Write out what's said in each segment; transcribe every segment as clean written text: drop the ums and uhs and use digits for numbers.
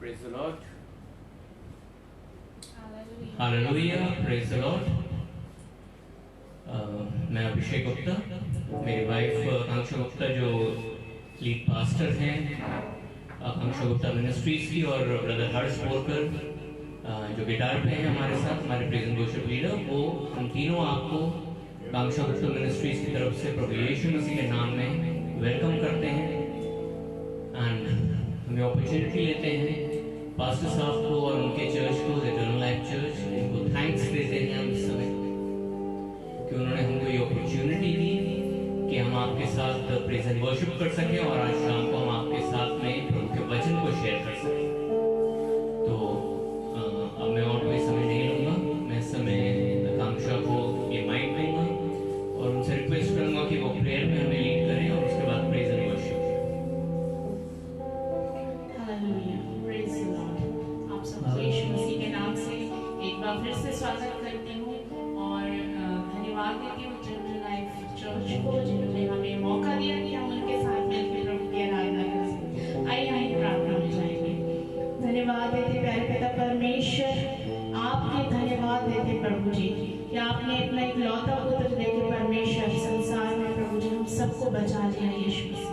Praise the Lord. Hallelujah. Praise the Lord. मैं अभिषेक गुप्ता, मेरी wife आकांक्षा गुप्ता जो लीड पास्टर हैं आकांक्षा गुप्ता मिनिस्ट्रीज की, और ब्रदर हर्ष बोरकर जो गिटार पे हैं हमारे साथ, हमारे प्रेजेंट वर्शिप लीडर, वो हम तीनों आपको आकांक्षा गुप्ता मिनिस्ट्रीज की तरफ से प्रभु यीशु मसीह के नाम में वेलकम करते हैं एंड हमें अपॉर्चुनिटी लेते हैं पास्टर साहब को और उनके चर्च को, इटर्नल लाइफ चर्च, इनको थैंक्स देते हैं हम इस समय कि उन्होंने हमको ये अपॉर्चुनिटी दी कि हम आपके साथ प्रेज एंड वर्शिप कर सकें और आज शाम को हम आपके साथ में प्रभु के वचन को शेयर कर सकें। तो अब मैं और कोई समय नहीं लूँगा, मैं इस समय आकांक्षा को ये माइक दूंगा और उनसे रिक्वेस्ट करूँगा कि वो प्रेयर में हमें लीड करें और उसके बाद प्रेज एंड वर्शिप। यीशु मसीह के नाम से एक बार फिर से स्वागत करती हूँ और धन्यवाद देती हूँ इटर्नल लाइफ चर्च को जिन्होंने हमें मौका दिया कि हम उनके साथ मिलकर प्रभु की आराधना कर सकें। आइए हम प्रार्थना में जाएंगे। धन्यवाद देते प्यारे पिता परमेश्वर, आपके धन्यवाद देते प्रभु जी कि आपने अपना एक लौता पुत्र देकर परमेश्वर संसार में प्रभु जी हम सबको बचा लिया। यीशु मसीह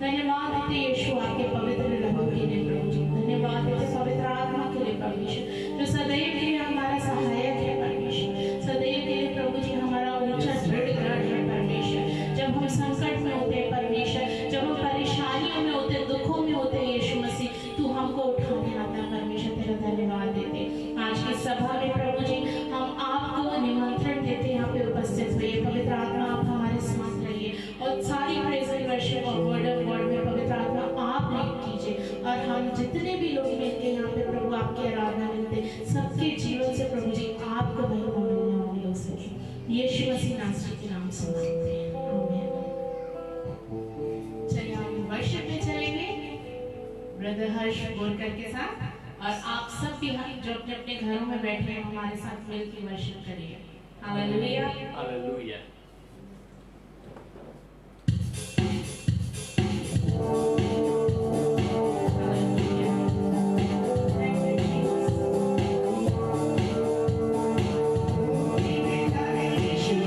धन्यवाद देते यीशु आपके पवित्र लहू के लिए प्रभु जी, धन्यवाद देते पवित्र आत्मा के लिए परमेश्वर जो सदैव के लिए हमारा सहायक है परमेश्वर, सदैव के लिए प्रभु जी हमारा ऊंचा दृढ़ गढ़ है परमेश्वर। जब हम संकट में होते हैं परमेश्वर, जब हम परेशानियों में होते हैं, दुखों में होते हैं यीशु मसीह, तू हमको उठाने आता है परमेश्वर, तेरा धन्यवाद देते। आज की सभा में प्रभु जी हम आपको निमंत्रण देते यहाँ पे उपस्थित हुए, पवित्र आत्मा आप हमारे साथ रहिए और सारी प्रेज एंड वर्शिप और वर्ड ऑफ गॉड में पवित्र आत्मा आप लीड कीजिए और हम जितने भी लोग मिलके यहाँ पे प्रभु आपकी आराधना मिलते सबके जीवन से प्रभु जी आपको महिमा मिलने वाली हो सके। यीशु मसीह नासरी के नाम से मांगते हैं, आमीन। चलिए हम वर्शिप में चलेंगे ब्रदर हर्ष बोरकर के साथ, और आप सब भी जो अपने अपने घरों में बैठे हैं हमारे साथ मिलकर वर्शिप करिए। Hallelujah hallelujah. Yeshua,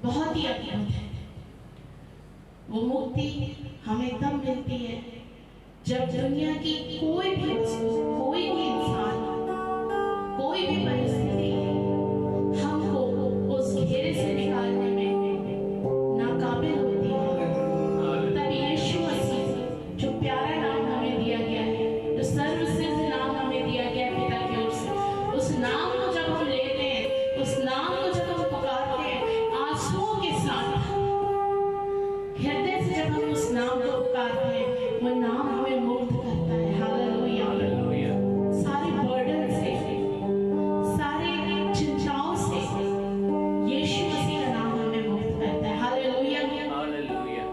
बहुत ही अद्भुत है। वो मुक्ति हमें तब मिलती है जब दुनिया की कोई भी इंसान, कोई भी परिस्थिति हमको उस घेरे से निकालने में नाकाबिल होती है। तब यीशु मसीह जो प्यारा नाम हमें दिया गया है, जो सर्वश्रेष्ठ नाम हमें दिया गया है पिता की ओर से, उस नाम को जब हम लेते हैं, उस नाम को जब हम पुकारते हैं आंसुओं के साथ, हृदय से जब हम उस नाम को पुकारते हैं, वो नाम हमें मुक्त करता है। Hallelujah, hallelujah. सारे बर्डन से, सारे चिंताओं से यीशु मसीह का नाम हमें मुक्त करता है। Hallelujah, hallelujah.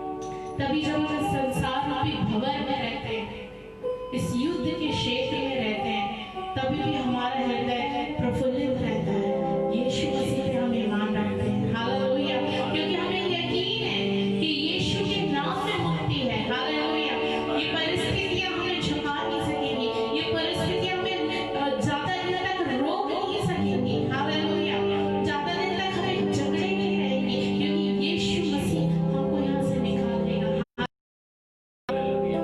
तभी जब हम इस संसार रूपी भवन में रहते हैं, इस युद्ध के क्षेत्र में रहते हैं, तभी भी हमारा हृदय प्रफुल्लित रहता है। यीशु मसीह पे हम ईमान रखते हैं। हालेलुया, क्योंकि हमें यकीन है कि यीशु के नाम में मुक्ति है। हालेलुया। ये परिस्थितियां हमें झुका नहीं सकेंगी, ये परिस्थितियां हमें ज्यादा दिन तक रोक नहीं सकेंगी। हालेलुया, ज्यादा दिन तक हमें जकड़े नहीं रहेंगी, क्योंकि यीशु मसीह हमको यहाँ से निकाल देगा।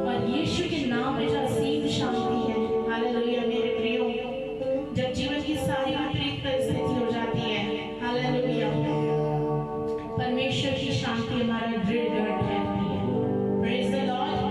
और यीशु के नाम में जो असीम शांति है। हालेलुया मेरे प्रियो, जब जीवन की सारी विपरीत परिस्थिति हो जाती है, हालेलुया, परमेश्वर की शांति हमारा दृढ़ ठहरती है। Praise the Lord.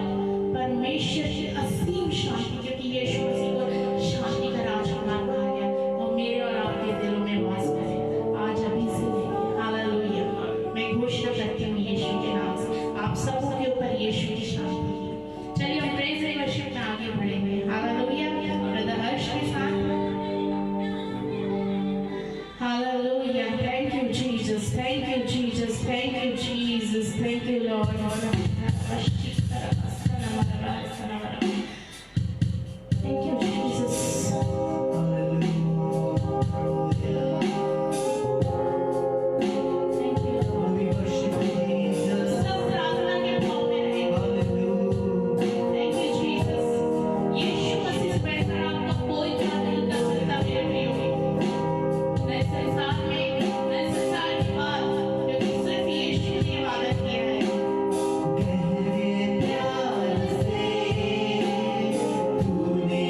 परमेश्वर की असीम शांति, क्योंकि यीशु मसीह को शांति का राजकुमार कहा गया, वो मेरे और आपके दिलों में वास करे आज अभी से लेके। हालेलुया, मैं घोषणा करती हूँ यीशु के नाम से आप सबके ऊपर यीशु की शांति की। चलिए हम प्रेज एंड वर्शिप में आगे बढ़ेंगे। हालेलुया, ब्रदर हर्ष के साथ। Hallelujah, thank you Jesus, thank you Jesus, thank you Jesus, thank you lord. Thank you Jesus. सब प्रार्थना के भाव में रहेंगे। Thank you Jesus. यीशु मसीह से बढ़कर आपका कोई काम नहीं कर सकता मेरे प्रियो। नए संसार में, नए संसार के बाद, क्योंकि सिर्फ यीशु ने वादा किया है। गहरे प्यार से तूने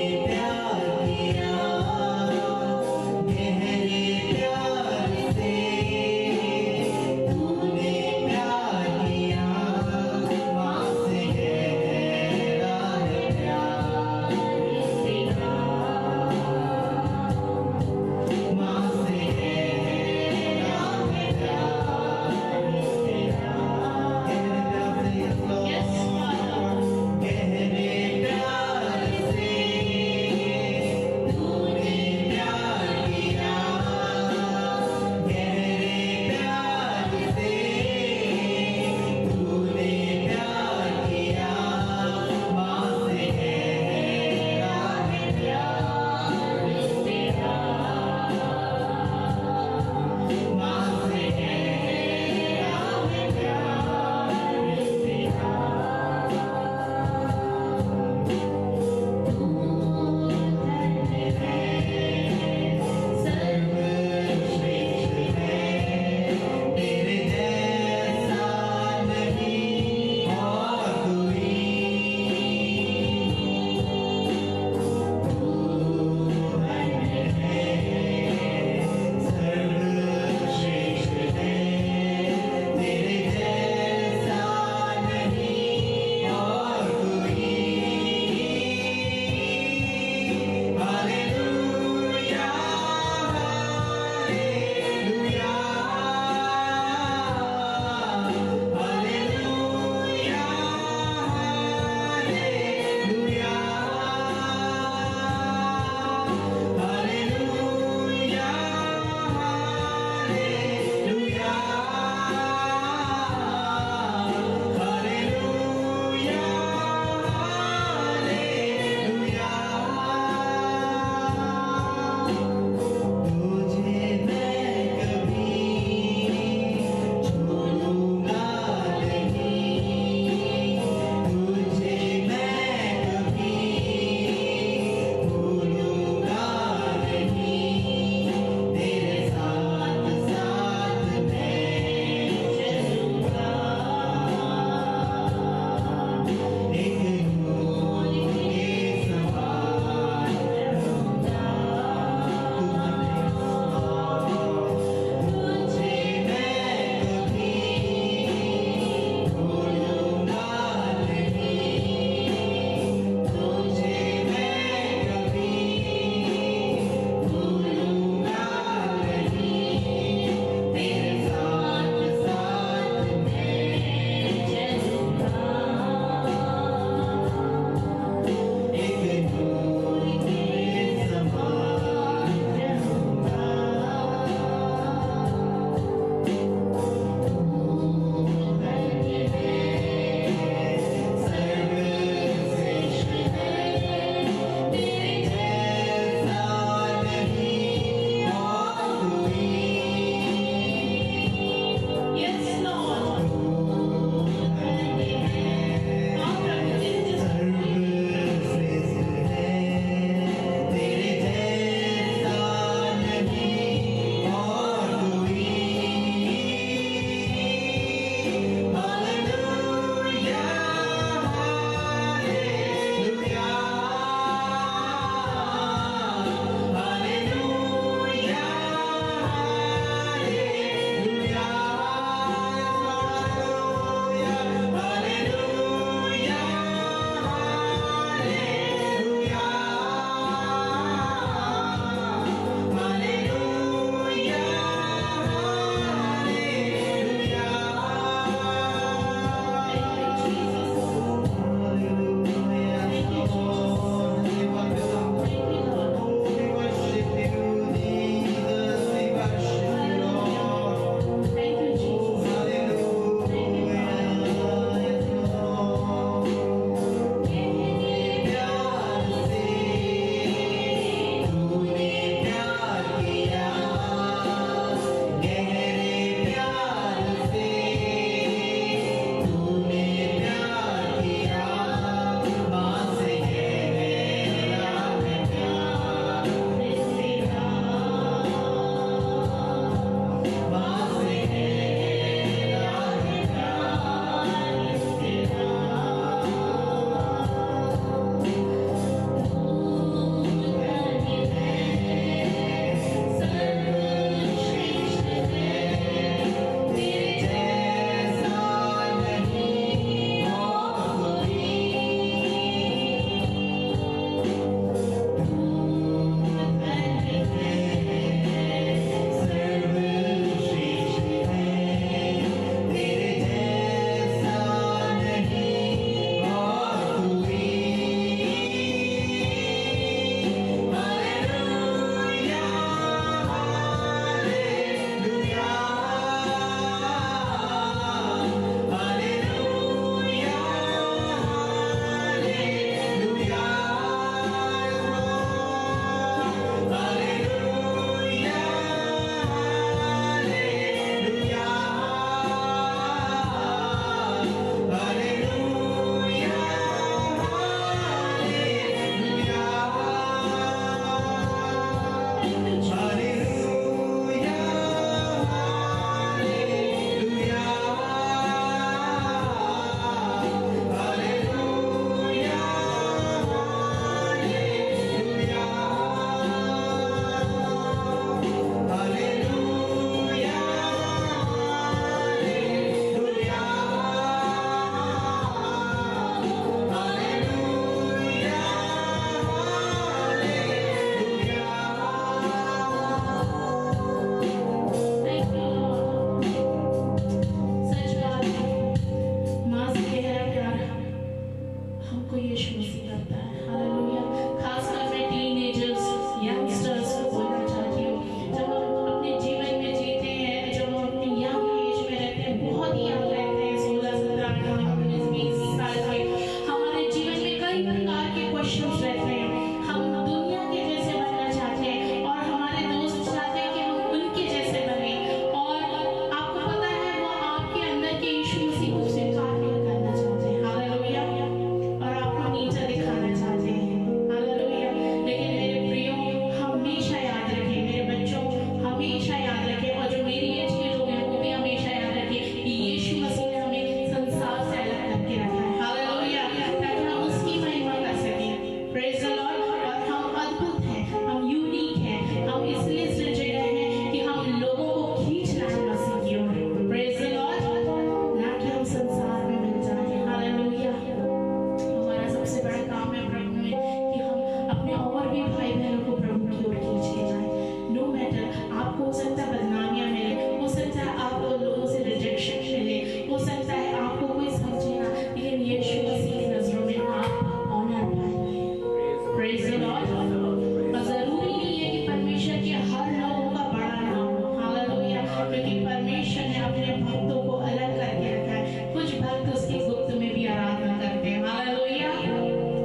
अपने भक्तों को अलग करके रखा है। कुछ भक्त उसकी गुप्त में भी आराधना करते हैं। Hallelujah,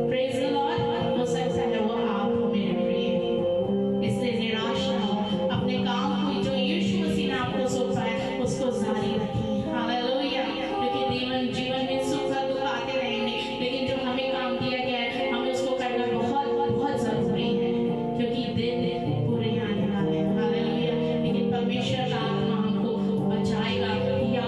praise the Lord. हो सकता है वो आप हो मेरे प्रिय, इसलिए निराश ना हो। अपने काम को जो यीशु मसीह ने आपको सौंपा है उसको जारी रखें। हालेलुया, क्योंकि जीवन में सुख और दुख आते रहेंगे, लेकिन जो हमें काम दिया गया है हमें उसको करना बहुत बहुत जरूरी है, क्योंकि दिन बुरे आने वाले हैं। हालेलुया, लेकिन परमेश्वर का आत्मा हमको बचाएगा या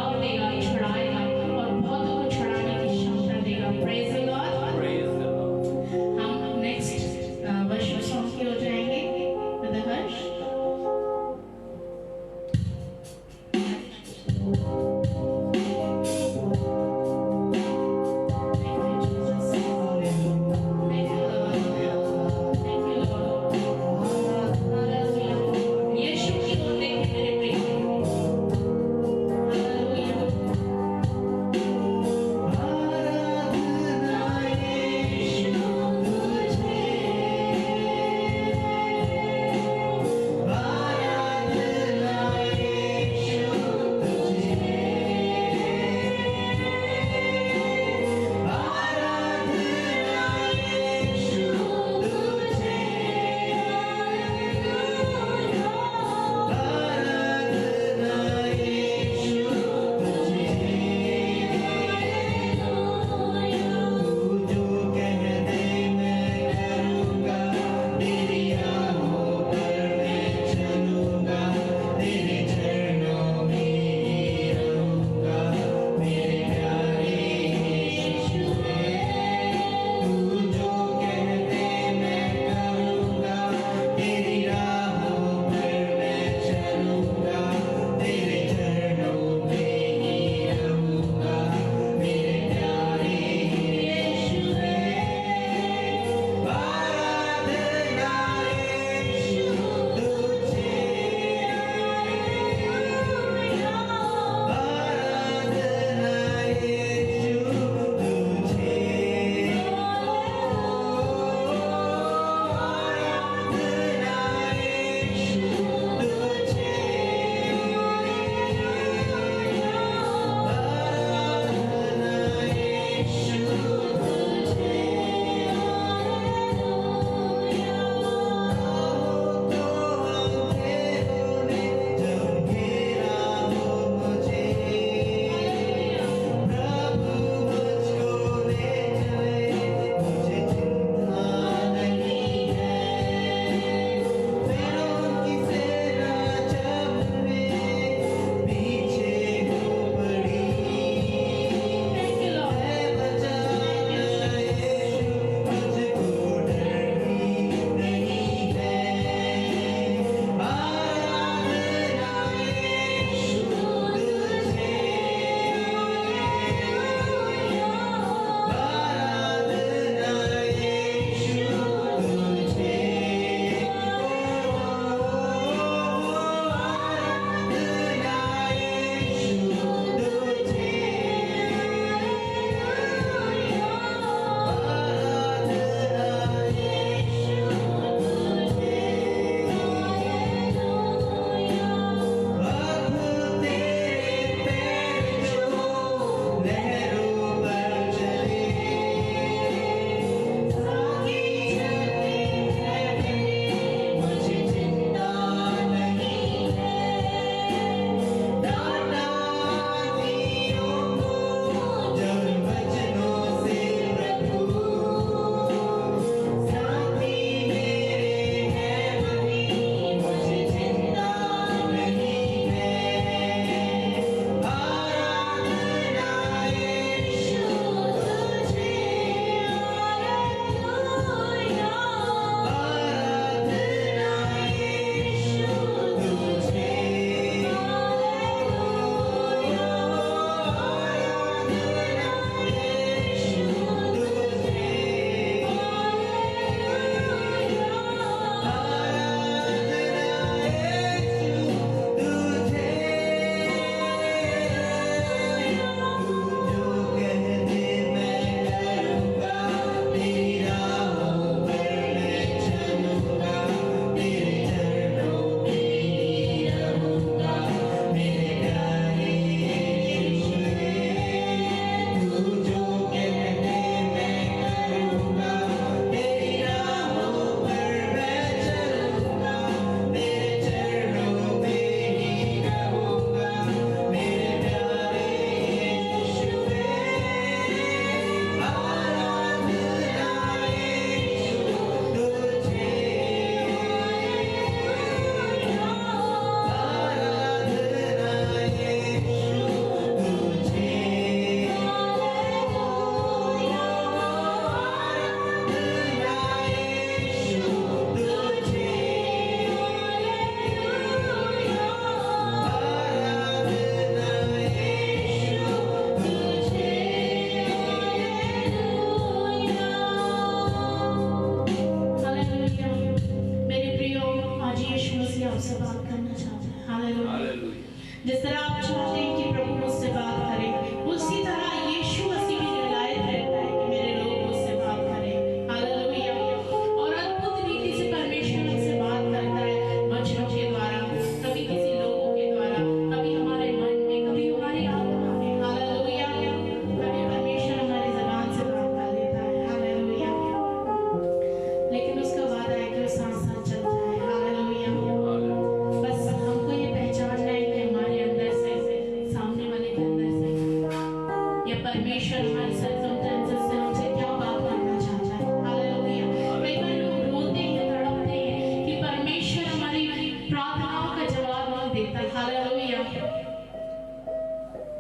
परमेश्वर हमारे सर्कमस्टेंसेस से हमसे क्या बात करना चाहता है। हालेलुया। कई बार लोग रोते हैं, तड़पते हैं कि परमेश्वर हमारी प्रार्थनाओं का जवाब नहीं देता। हालेलुया।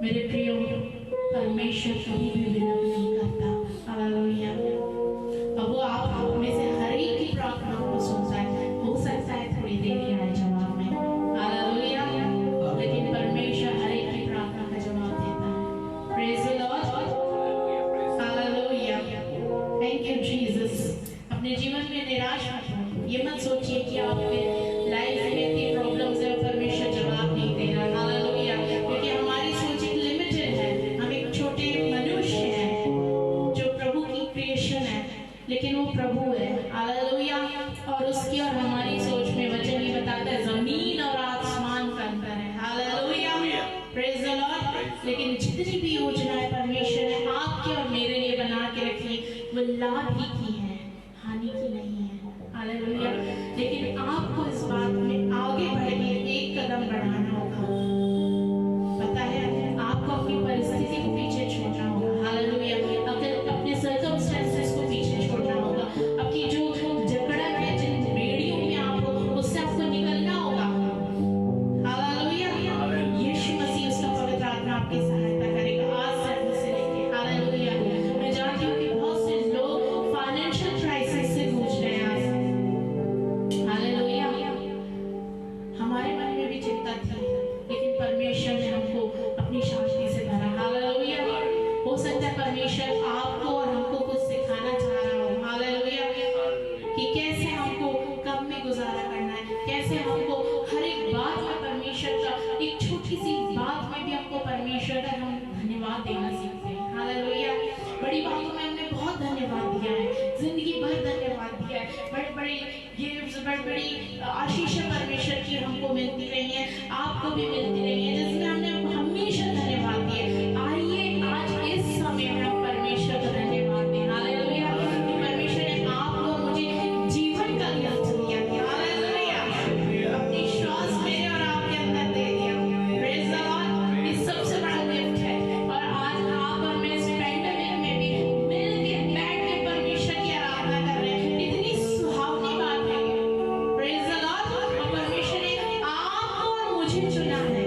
मेरे प्रियो, परमेश्वर कभी भी विलंब नहीं करता। हालेलुया। अब वो आप में से हर एक की प्रार्थनाओं को सुनता है। हो सकता है थोड़ी देर ही आए जवाब में, हालेलुया, लेकिन परमेश्वर हर एक की प्रार्थना का जवाब देता है। Praise the Lord, hallelujah, thank you Jesus. अपने जीवन में निराश मत हो। ये मत सोचिए कि आपके लाइफ में इतनी प्रॉब्लम्स है और परमेश्वर जवाब नहीं दे रहा। हालेलुया, क्योंकि हमारी सोच एक लिमिटेड है। हम एक छोटे मनुष्य हैं जो प्रभु की क्रिएशन है, लेकिन वो प्रभु है। हालेलुया। और उसकी और हमारी सोच में वचन ही बताता है जमीन और आसमान का अंतर है। Hallelujah, praise the Lord. लेकिन जितनी भी योजनाएं परमेश्वर ने आपके और मेरे लिए बना के रखी, वो लाभ ही की है, हानि की नहीं है। हालेलुया। लेकिन आपको इस बात में आगे बढ़ के एक कदम बढ़ाना होगा। पता है, आपको अपनी परिस्थिति को पीछे छोड़ना होगा। हालेलुया। अपने सर्कमस्टेंसेस को पीछे छोड़ना होगा। अपनी जो जकड़न है, जिन बेड़ियों में आप हो, उससे आपको निकलना होगा। हालेलुया। यीशु मसीह उसका पवित्र आत्मा आपकी सहायता करेगा आज से, अभी से लेके। हालेलुया। मैं जानती हूँ कि बहुत से लोग फाइनेंशियल क्राइसिस से जूझ रहे हैं आज। हालेलुया। हमारे मन में भी चिंता थी, लेकिन परमेश्वर ने हमको अपनी शांति से भरा। हालेलुया। हो सकता है परमेश्वर आपको और हमको कुछ सिखाना चाह रहा हो। हालेलुया। कि कैसे हमको कब में गुजारा करना है, कैसे हमको हर एक बात में परमेश्वर का, एक छोटी सी बात में भी हमको परमेश्वर का हम धन्यवाद देना सीखते हैं। हालेलुया। बड़ी बातों में हमने बहुत धन्यवाद दिया है, जिंदगी भर धन्यवाद दिया है। बड़े बड़े गिफ्ट्स, बड़ी बड़ी आशीषें परमेश्वर की हमको मिलती रही है, आपको भी मिलती रही है, जिसमें हमने हमेशा धन्यवाद दिया। आइए आज इस समय में हम परमेश्वर का धन्यवाद दें। हालेलुया। कि परमेश्वर ने आपको मुझे जीवन का गिफ्ट दिया। हालेलुया। अपनी श्वास मेरे और आपके अंदर दे दिया। Praise the Lord. ये सबसे बड़ा गिफ्ट है। और आज आप और मैं इस पैंडेमिक में भी मिल के बैठ के परमेश्वर की आराधना कर रहे हैं। इतनी सुहावनी बात है। Praise the Lord. और परमेश्वर ने आपको और मुझे चुना है।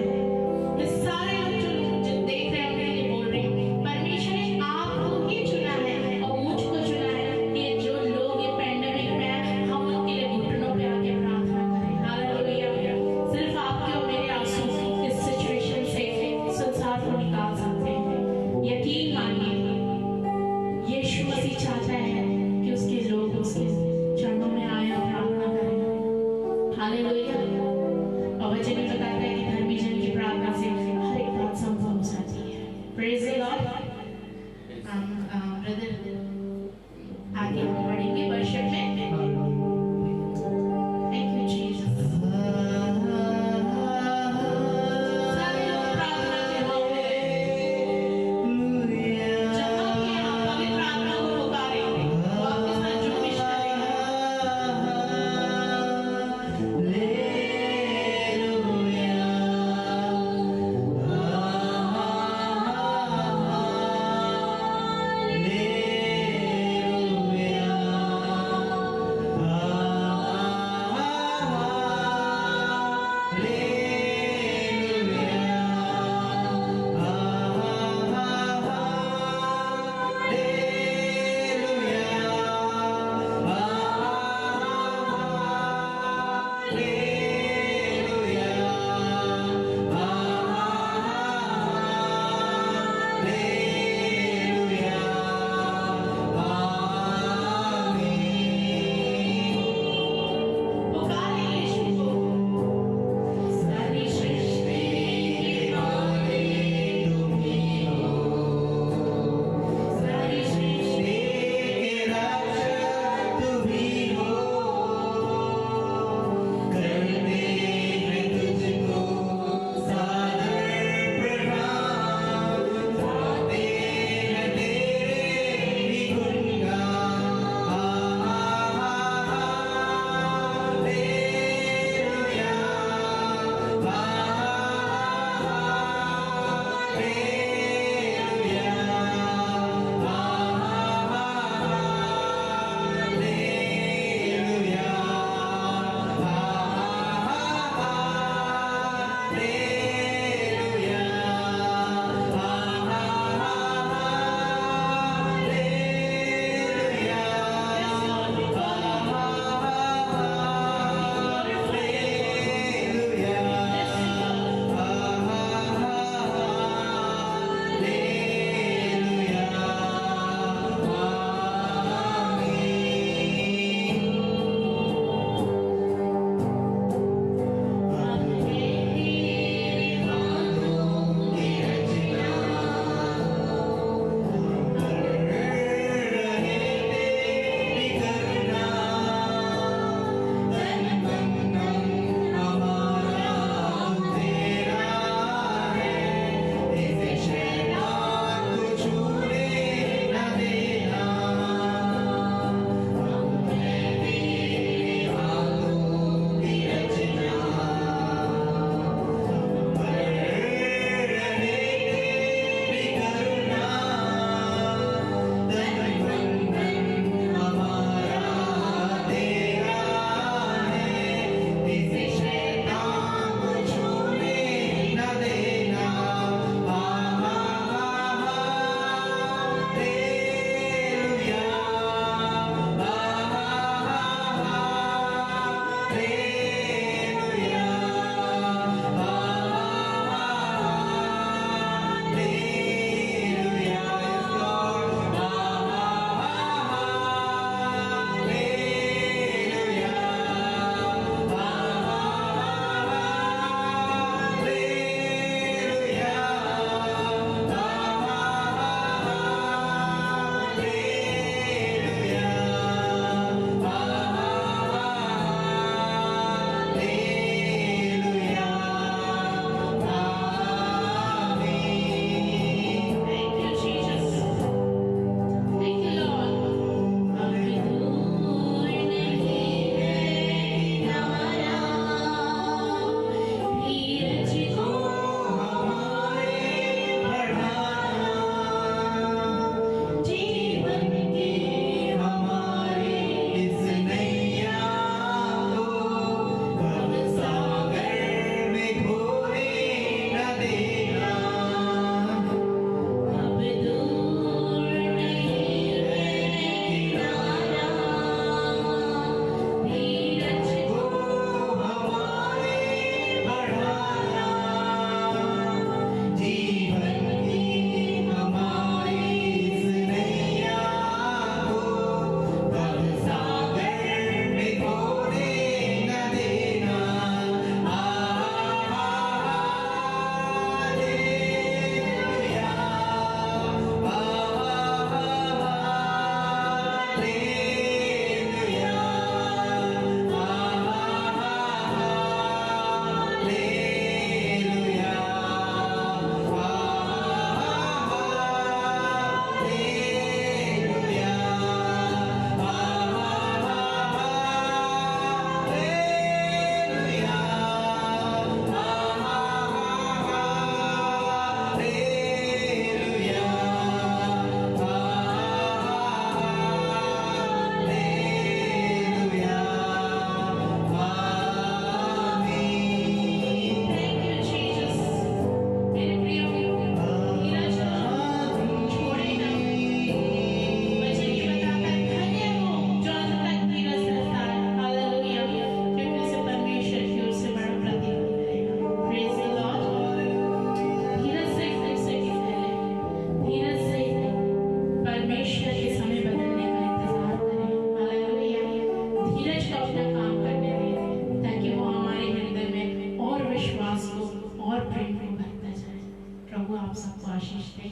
सबको आशीष दे।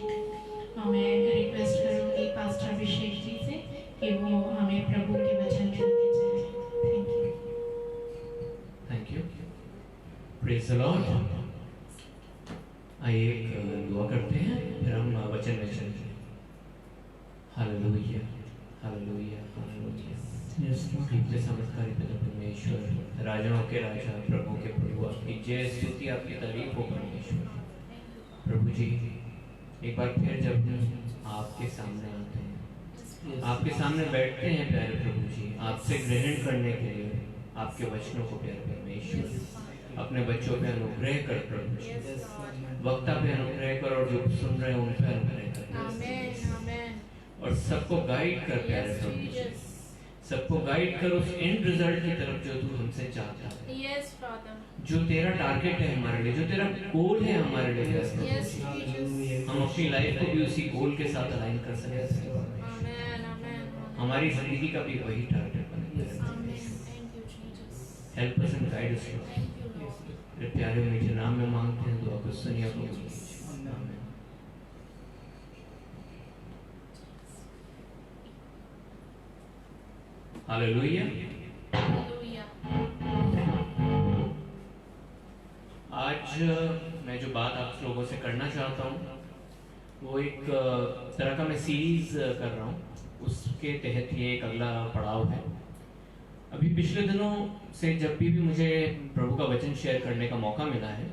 मैं रिक्वेस्ट करूँगी पास्टर अभिषेक जी से कि वो हमें प्रभु के वचन में लेके चले। Thank you. Praise the Lord. आइए एक दुआ करते हैं, फिर हम वचन में चलेंगे। Hallelujah, hallelujah, hallelujah. इतने चमत्कारी पिता परमेश्वर, राजाओं के राजा, प्रभु के प्रभु, आपकी जय स्तुति, आपकी तारीफ हो परमेश्वर। प्रभु जी, एक बार फिर जब हम आपके सामने आते हैं, आपके सामने बैठते हैं प्यारे प्रभु जी, आपसे ग्रहण करने के लिए आपके वचनों को प्यारे परमेश्वर अपने बच्चों पे अनुग्रह कर प्रभु जी, वक्ता पे अनुग्रह कर और जो सुन रहे हैं उन पे अनुग्रह कर, और सबको गाइड कर प्यारे प्रभु जी, सबको गाइड कर उस एंड रिजल्ट की तरफ जो तू हमसे चाहता है, जो तेरा टारगेट है हमारे लिए, जो तेरा गोल है हमारे लिए, हम अपनी लाइफ को भी उसी गोल के साथ अलाइन कर सके। हमारी जिंदगी का भी वही टारगेट बने। Help us and guide us. प्यारे मीठे नाम में मांगते हैं, दुआ को सुनिए। आमीन। हालेलुया। आज मैं जो बात आप लोगों से करना चाहता हूँ वो एक तरह का मैं सीरीज कर रहा हूँ, उसके तहत ये एक अगला पड़ाव है। अभी पिछले दिनों से जब भी मुझे प्रभु का वचन शेयर करने का मौका मिला है,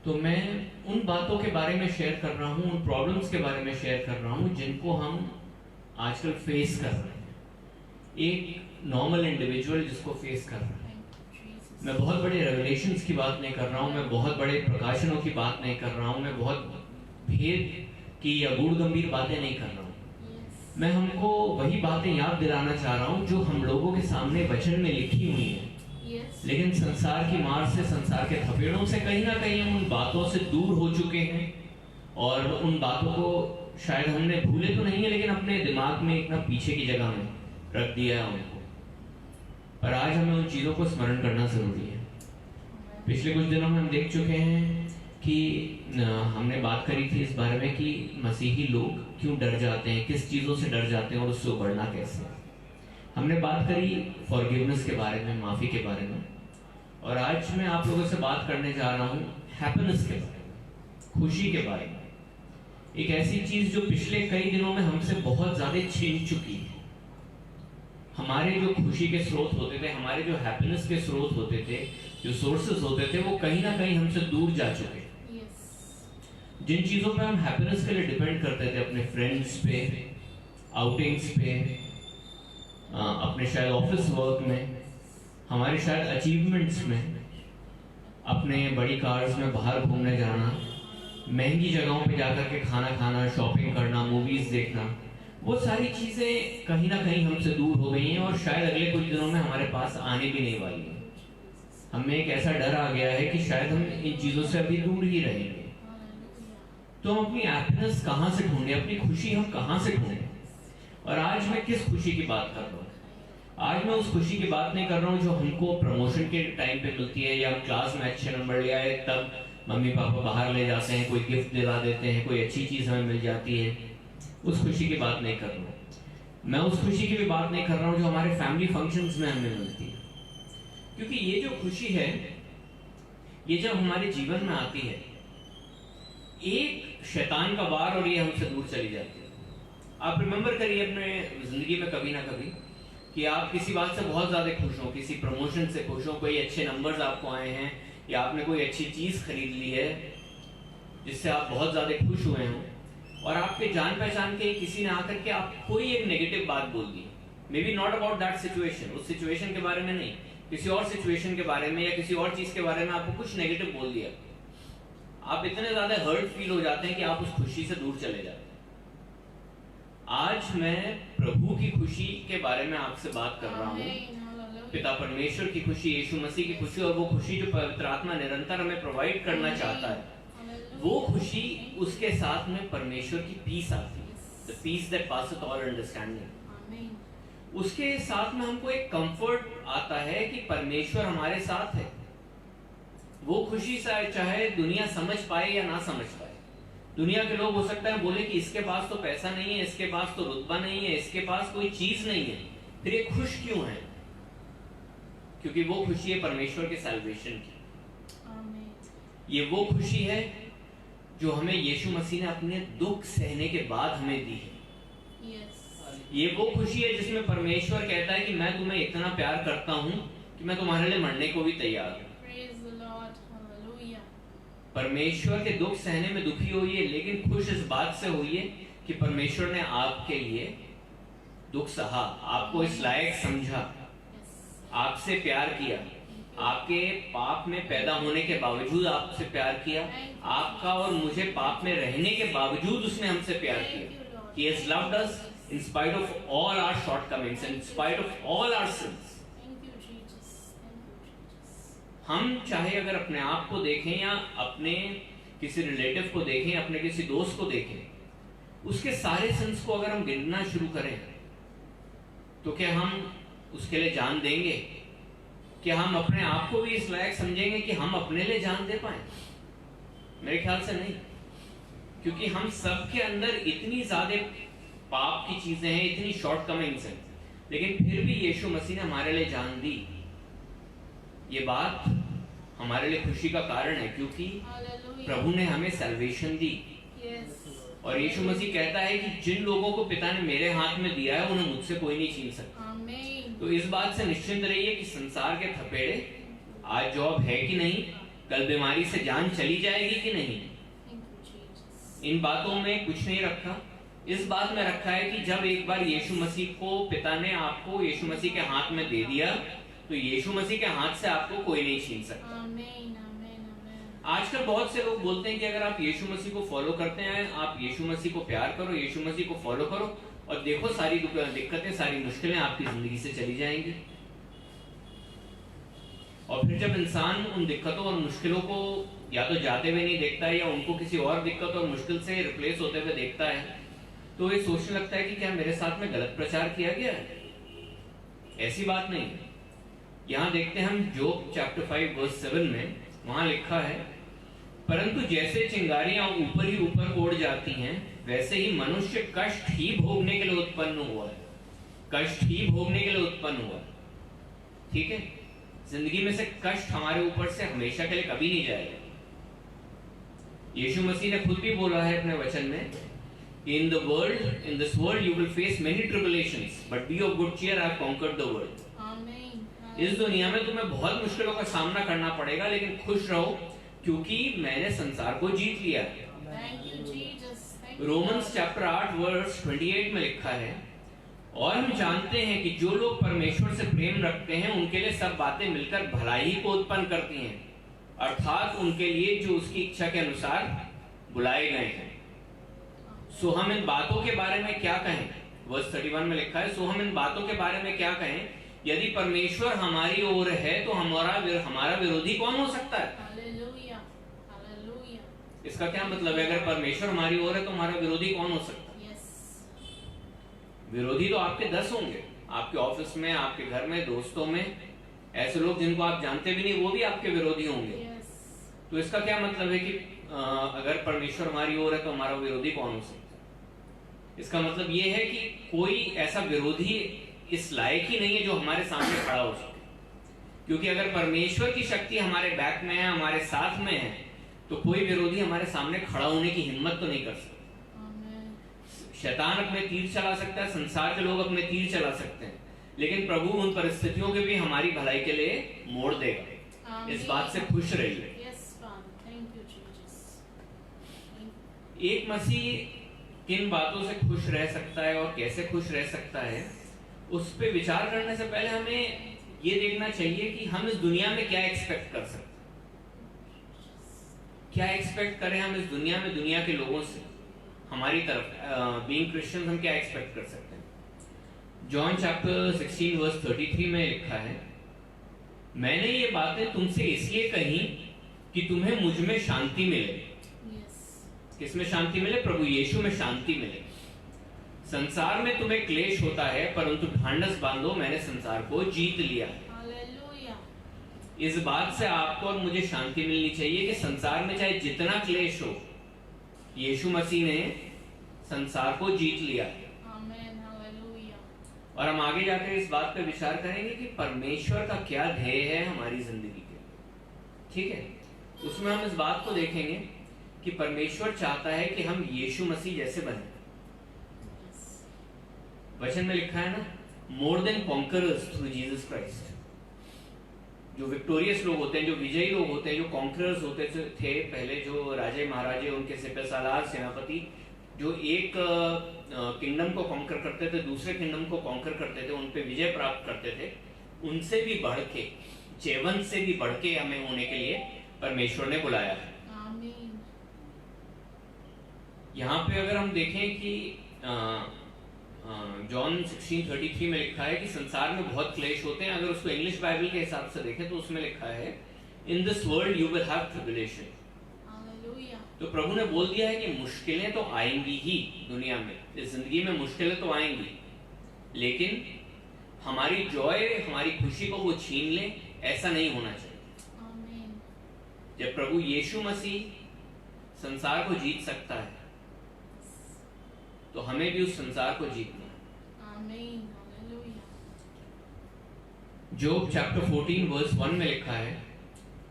तो मैं उन बातों के बारे में शेयर कर रहा हूँ, उन प्रॉब्लम्स के बारे में शेयर कर रहा हूँ जिनको हम आजकल फेस कर रहे हैं। एक नॉर्मल इंडिविजुअल जिसको फेस कर रहा है। मैं बहुत बड़े रेवलेशंस की बात नहीं कर रहा हूँ, मैं बहुत बड़े प्रकाशनों की बात नहीं कर रहा हूँ, मैं बहुत भेद की या गूढ़ गंभीर बातें नहीं कर रहा हूँ। मैं हमको वही बातें याद दिलाना चाह रहा हूँ जो हम लोगों के सामने वचन में लिखी हुई हैं, लेकिन संसार की मार से, संसार के थपेड़ों से कहीं ना कहीं हम उन बातों से दूर हो चुके हैं, और उन बातों को शायद हमने भूले तो नहीं है, लेकिन अपने दिमाग में एक ना पीछे की जगह में रख दिया है उनको। पर आज हमें उन चीजों को स्मरण करना जरूरी है। पिछले कुछ दिनों में हम देख चुके हैं कि हमने बात करी थी इस बारे में कि मसीही लोग क्यों डर जाते हैं, किस चीजों से डर जाते हैं और उससे उबरना कैसे। हमने बात करी फॉरगिवनेस के बारे में, माफी के बारे में, और आज मैं आप लोगों से बात करने जा रहा हूँ हैप्पीनेस के बारे में, खुशी के बारे में। एक ऐसी चीज जो पिछले कई दिनों में हमसे बहुत ज्यादा छीन चुकी है। हमारे जो खुशी के स्रोत होते थे, हमारे जो हैप्पीनेस के स्रोत होते थे, जो सोर्सेस होते थे, वो कहीं ना कहीं हमसे दूर जा चुके। जिन चीजों पे हम हैप्पीनेस के लिए डिपेंड करते थे, अपने फ्रेंड्स पे, आउटिंग्स पे, अपने शायद ऑफिस वर्क में, हमारे शायद अचीवमेंट्स में, अपने बड़ी कार्स में बाहर घूमने जाना, महंगी जगहों पे जाकर के खाना खाना, शॉपिंग करना, मूवीज देखना, वो सारी चीजें कहीं ना कहीं हमसे दूर हो गई हैं और शायद अगले कुछ दिनों में हमारे पास आने भी नहीं वाली है। हमें एक ऐसा डर आ गया है कि शायद हम इन चीजों से अभी दूर ही रहेंगे। तो हम अपनी हैप्पीनेस कहाँ से ढूंढें, अपनी खुशी हम कहाँ से ढूंढें? और आज मैं किस खुशी की बात कर रहा हूँ? आज मैं उस खुशी की बात नहीं कर रहा हूँ जो हमको प्रमोशन के टाइम पे मिलती है, या क्लास में अच्छे नंबर ले आए तब मम्मी पापा बाहर ले जाते हैं, कोई गिफ्ट दिला देते हैं, कोई अच्छी चीज हमें मिल जाती है। उस खुशी की बात नहीं कर रहा हूँ। मैं उस खुशी की भी बात नहीं कर रहा हूँ जो हमारे फैमिली फंक्शंस में हमें मिलती है। क्योंकि ये जो खुशी है, ये जब हमारे जीवन में आती है, एक शैतान का वार और ये हमसे दूर चली जाती है। आप रिमेंबर करिए अपने जिंदगी में कभी ना कभी कि आप किसी बात से बहुत ज्यादा खुश हो, किसी प्रमोशन से खुश हो, कोई अच्छे नंबर्स आपको आए हैं, या आपने कोई अच्छी चीज खरीद ली है जिससे आप बहुत ज्यादा खुश हुए हो, और आपके जान पहचान के किसी ने आकर के आप कोई एक नेगेटिव बात बोल दी। Maybe not about that situation, उस सिचुएशन के बारे में नहीं, किसी और सिचुएशन के बारे में या किसी और चीज के बारे में आपको कुछ नेगेटिव बोल दिया। आप इतने ज्यादा हर्ट फील हो जाते हैं कि आप उस खुशी से दूर चले जाते हैं। आज मैं प्रभु की खुशी के बारे में आपसे बात कर रहा हूँ, पिता परमेश्वर की खुशी, यीशु मसीह की खुशी, और वो खुशी जो पवित्र आत्मा निरंतर हमें प्रोवाइड करना चाहता है, वो खुशी, उसके साथ में परमेश्वर की पीस आती है, the peace that passeth all understanding। उसके साथ में हमको एक कंफर्ट आता है कि परमेश्वर हमारे साथ है। वो खुशी चाहे दुनिया समझ पाए या ना समझ पाए, दुनिया के लोग हो सकता है बोले कि इसके पास तो पैसा नहीं है, इसके पास तो रुतबा नहीं है, इसके पास कोई चीज नहीं है, फिर ये खुश क्यों है? क्योंकि वो खुशी है परमेश्वर के सैल्वेशन की। ये वो खुशी है जो हमें यीशु मसीह ने अपने दुख सहने के बाद हमें दी है। ये वो खुशी है जिसमें परमेश्वर कहता है कि मैं तुम्हें इतना प्यार करता हूं कि मैं तुम्हारे लिए मरने को भी तैयार हूं। परमेश्वर के दुख सहने में दुखी होइए, लेकिन खुश इस बात से होइए कि परमेश्वर ने आपके लिए दुख सहा, आपको इस लायक समझा, आपसे प्यार किया, आपके पाप में पैदा होने के बावजूद आपसे प्यार किया, आपका और मुझे पाप में रहने के बावजूद उसने हमसे प्यार किया। He has loved us in spite of all our shortcomings, in spite of all our sins. हम चाहे अगर अपने आप को देखें या अपने किसी रिलेटिव को देखें, अपने किसी दोस्त को देखें, उसके सारे सिंस को अगर हम गिनना शुरू करें तो क्या हम उसके लिए जान देंगे? क्या हम अपने आप को भी इस लायक समझेंगे कि हम अपने लिए जान दे पाए? मेरे ख्याल से नहीं, क्योंकि हम सब के अंदर इतनी ज्यादा पाप की चीजें हैं, इतनी शॉर्टकमिंग्स हैं, लेकिन फिर भी यीशु मसीह ने हमारे लिए जान दी। ये बात हमारे लिए खुशी का कारण है, क्योंकि प्रभु ने हमें सैल्वेशन दी। और यीशु मसीह कहता है कि जिन लोगों को पिता ने मेरे हाथ में दिया है उन्हें मुझसे कोई नहीं छीन सकता। तो इस बात से निश्चिंत रहिए कि संसार के थपेड़े, आज जॉब है कि नहीं, कल बीमारी से जान चली जाएगी कि नहीं, इन बातों में कुछ नहीं रखा। इस बात में रखा है कि जब एक बार यीशु मसीह को पिता ने आपको यीशु मसीह के हाथ में दे दिया, तो यीशु मसीह के हाथ से आपको कोई नहीं छीन सकता। आजकल बहुत से लोग बोलते हैं कि अगर आप यीशु मसीह को फॉलो करते हैं, आप यीशु मसीह को प्यार करो, यीशु मसीह को फॉलो करो, और देखो सारी दिक्कतें, सारी मुश्किलें आपकी जिंदगी से चली जाएंगी। और फिर जब इंसान उन दिक्कतों और मुश्किलों को या तो जाते हुए नहीं देखता है या उनको किसी और दिक्कत और मुश्किल से रिप्लेस होते हुए देखता है, तो ये सोचने लगता है कि क्या मेरे साथ में गलत प्रचार किया गया है। ऐसी बात नहीं है। यहां देखते हैं हम जोब चैप्टर 5 वर्स 7 में, वहां लिखा है, परंतु जैसे चिंगारियां ऊपर ही ऊपर उड़ जाती हैं, वैसे ही मनुष्य कष्ट ही भोगने के लिए उत्पन्न हुआ है। कष्ट ही भोगने के लिए उत्पन्न हुआ है। ठीक है, जिंदगी में से कष्ट हमारे ऊपर से हमेशा के लिए कभी नहीं जाएगा। यीशु मसीह ने खुद भी बोला है अपने वचन में, in this world you will face many tribulations, but be of good cheer, I have conquered the world. इस दुनिया में तुम्हें बहुत मुश्किलों का सामना करना पड़ेगा, लेकिन खुश रहो क्योंकि मैंने संसार को जीत लिया है। रोमन्स चैप्टर 8 वर्स 28 में लिखा है, और हम जानते हैं कि जो लोग परमेश्वर से प्रेम रखते हैं उनके लिए सब बातें मिलकर भलाई को उत्पन्न करती हैं, अर्थात उनके लिए जो उसकी इच्छा के अनुसार बुलाए गए हैं। सो हम इन बातों के बारे में क्या कहें? वर्स 31 में लिखा है, सो हम इन बातों के बारे में क्या कहें? यदि परमेश्वर हमारी ओर है तो हमारा विरोधी कौन हो सकता है? इसका क्या मतलब है? अगर परमेश्वर हमारी ओर है तो हमारा विरोधी कौन हो सकता है? विरोधी तो आपके 10 होंगे, आपके ऑफिस में, आपके घर में, दोस्तों में, ऐसे लोग जिनको आप जानते भी नहीं वो भी आपके विरोधी होंगे। तो इसका क्या मतलब है कि अगर परमेश्वर हमारी ओर है तो हमारा विरोधी कौन हो सकता है? इसका मतलब ये है कि कोई ऐसा विरोधी इस लायक ही नहीं है जो हमारे सामने खड़ा हो सके, क्योंकि अगर परमेश्वर की शक्ति हमारे बैक में है, हमारे साथ में है, तो कोई विरोधी हमारे सामने खड़ा होने की हिम्मत तो नहीं कर सकता। शैतान अपने तीर चला सकता है, संसार के लोग अपने तीर चला सकते हैं, लेकिन प्रभु उन परिस्थितियों के भी हमारी भलाई के लिए मोड़ देगा। इस बात से खुश रहिए। एक मसीह किन बातों से खुश रह सकता है और कैसे खुश रह सकता है, उस पर विचार करने से पहले हमें ये देखना चाहिए कि हम इस दुनिया में क्या एक्सपेक्ट कर सकते हैं। क्या एक्सपेक्ट करें हम इस दुनिया में, दुनिया के लोगों से, हमारी तरफ बीइंग क्रिश्चियंस हम क्या एक्सपेक्ट कर सकते हैं। जॉन चैप्टर 16 वर्स 33 में लिखा है, मैंने ये बातें तुमसे इसलिए कही कि तुम्हें मुझ में शांति मिले। किसमें शांति मिले? प्रभु यीशु में शांति मिले। संसार में तुम्हें क्लेश होता है, परंतु ढांढस बांधो, मैंने संसार को जीत लिया है। इस बात से आपको और मुझे शांति मिलनी चाहिए कि संसार में चाहे जितना क्लेश हो, यीशु मसीह ने संसार को जीत लिया है। और हम आगे जाकर इस बात पर विचार करेंगे कि परमेश्वर का क्या ध्येय है हमारी जिंदगी के, ठीक है। उसमें हम इस बात को देखेंगे कि परमेश्वर चाहता है कि हम यीशु मसीह जैसे बने। वचन में लिखा है ना, more than conquerors through Jesus Christ. जो विक्टोरियस लोग होते हैं, जो विजयी लोग होते हैं, जो कॉन्करर्स होते थे पहले, जो राजे महाराजे, उनके सिपहसालार, सेनापति, जो एक किंगडम को कॉन्कर करते थे, दूसरे किंगडम को कॉन्कर करते थे, उन पे विजय प्राप्त करते थे, उनसे भी बढ़ के, चेवन से भी बढ़ के हमें होने के लिए परमेश्वर ने बुलाया है। यहाँ पे अगर हम देखें कि जॉन 16:33 में लिखा है कि संसार में बहुत क्लेश होते हैं। अगर उसको इंग्लिश बाइबल के हिसाब से देखें तो उसमें लिखा है, इन this world you will have tribulation. तो प्रभु ने बोल दिया है कि मुश्किलें तो आएंगी ही दुनिया में, इस जिंदगी में मुश्किलें तो आएंगी, लेकिन हमारी जॉय, हमारी खुशी को वो छीन ले, ऐसा नहीं होना चाहिए। जब प्रभु यीशु मसीह संसार को जीत सकता है तो हमें भी उस संसार को जीतना है। जोब चैप्टर 14 वर्स 1 में लिखा है,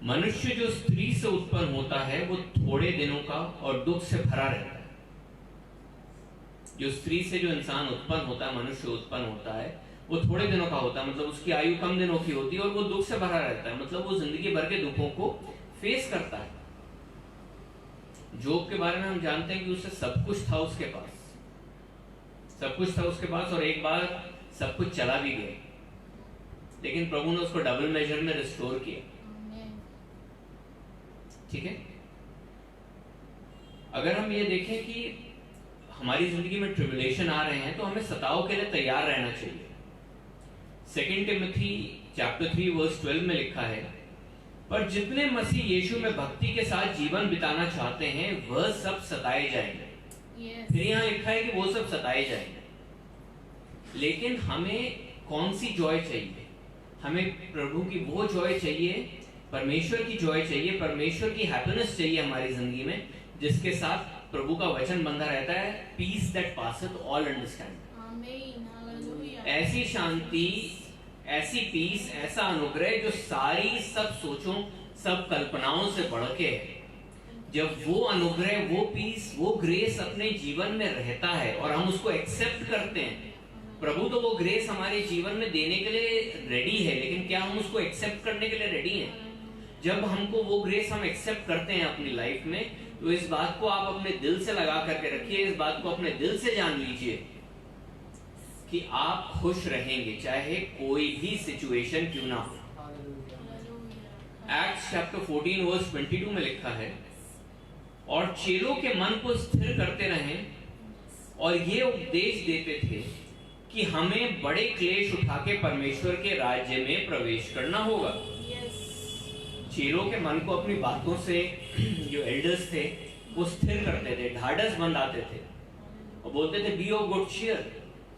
मनुष्य जो स्त्री से उत्पन्न होता है वो थोड़े दिनों का और दुख से भरा रहता है। जो स्त्री से जो इंसान उत्पन्न होता है, मनुष्य उत्पन्न होता है, वो थोड़े दिनों का होता है, मतलब उसकी आयु कम दिनों की होती है और वो दुख से भरा रहता है, मतलब वो जिंदगी भर के दुखों को फेस करता है। जोब के बारे में हम जानते हैं कि उसे सब कुछ था, उसके पास सब कुछ था उसके पास, और एक बार सब कुछ चला भी गया, लेकिन प्रभु ने उसको डबल मेजर में रिस्टोर किया। ठीक है। अगर हम ये देखें कि हमारी जिंदगी में ट्रिबुलेशन आ रहे हैं तो हमें सताव के लिए तैयार रहना चाहिए। 2 टिमोथी चैप्टर 3 वर्स 12 में लिखा है, पर जितने मसीह यीशु में भक्ति के साथ जीवन बिताना चाहते हैं वह सब सताए जाएंगे। फिर यहाँ लिखा है कि वो सब सताए जाएंगे, लेकिन हमें कौन सी जॉय चाहिए? हमें प्रभु की वो जॉय चाहिए, परमेश्वर की जॉय चाहिए, परमेश्वर की हैप्पीनेस चाहिए हमारी जिंदगी में, जिसके साथ प्रभु का वचन बंधा रहता है, पीस दैट पासeth ऑल अंडरस्टैंडिंग। ऐसी शांति, ऐसी पीस, ऐसा अनुग्रह जो सारी सब सोचों, सब कल्पनाओं से बढ़ के है। जब वो अनुग्रह, वो पीस, वो ग्रेस अपने जीवन में रहता है और हम उसको एक्सेप्ट करते हैं, प्रभु तो वो ग्रेस हमारे जीवन में देने के लिए रेडी है, लेकिन क्या हम उसको एक्सेप्ट करने के लिए रेडी हैं? जब हमको वो ग्रेस हम एक्सेप्ट करते हैं अपनी लाइफ में, तो इस बात को आप अपने दिल से लगा करके रखिए, इस बात को अपने दिल से जान लीजिए कि आप खुश रहेंगे चाहे कोई भी सिचुएशन क्यों ना हो। एक्ट्स चैप्टर 14 वर्स 22 में लिखा है, और चेलों के मन को स्थिर करते रहें और ये उपदेश देते थे कि हमें बड़े क्लेश उठा के परमेश्वर के राज्य में प्रवेश करना होगा। चेलों के मन को अपनी बातों से जो एल्डर्स थे वो स्थिर करते थे, ढाढ़स बंधाते थे और बोलते थे बी ऑफ गुड चीयर,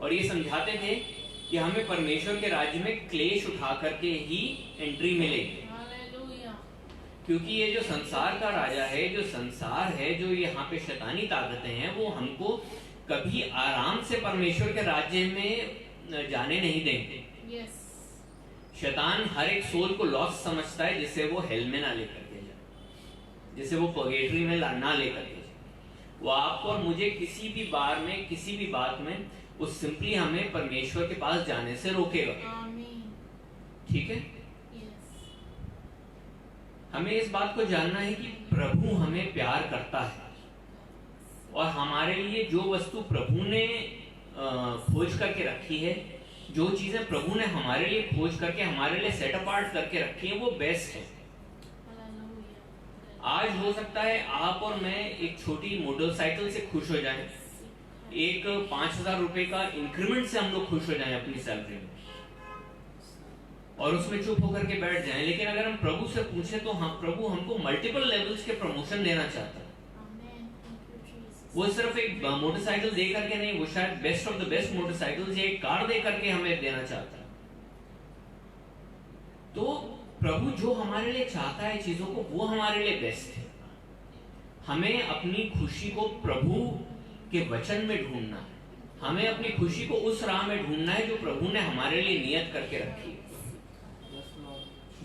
और ये समझाते थे कि हमें परमेश्वर के राज्य में क्लेश उठा करके ही एंट्री मिलेगी। क्योंकि ये जो संसार का राजा है, जो संसार है, जो यहाँ पे शैतानी ताकतें हैं, वो हमको कभी आराम से परमेश्वर के राज्य में जाने नहीं देंगे। शैतान हर एक सोल को लॉस समझता है, जिससे वो हेल में ना लेकर के जाए, जिससे वो पर्गेटरी में ना लेकर के जाए। वो आपको और मुझे किसी भी बार में, किसी भी बात में, वो सिंपली हमें परमेश्वर के पास जाने से रोकेगा। ठीक है। हमें इस बात को जानना है कि प्रभु हमें प्यार करता है और हमारे लिए जो वस्तु प्रभु ने खोज करके रखी है, जो चीजें प्रभु ने हमारे लिए खोज करके, हमारे लिए सेट अपार्ट करके रखी है, वो बेस्ट है। आज हो सकता है आप और मैं एक छोटी मोटरसाइकिल से खुश हो जाएं, एक 5,000 रुपए का इंक्रीमेंट से हम लोग खुश हो जाएं अपनी सैलरी में और उसमें चुप होकर के बैठ जाएं, लेकिन अगर हम प्रभु से पूछें तो हाँ, प्रभु हमको मल्टीपल लेवल्स के प्रमोशन देना चाहता है। वो सिर्फ एक मोटरसाइकिल दे करके नहीं, वो शायद best of the best motorcycle या एक कार दे करके हमें देना चाहता है। तो प्रभु जो हमारे लिए चाहता है चीजों को, वो हमारे लिए बेस्ट है। हमें अपनी खुशी को प्रभु के वचन में ढूंढना है। हमें अपनी खुशी को उस राह में ढूंढना है जो प्रभु ने हमारे लिए नियत करके रखी है।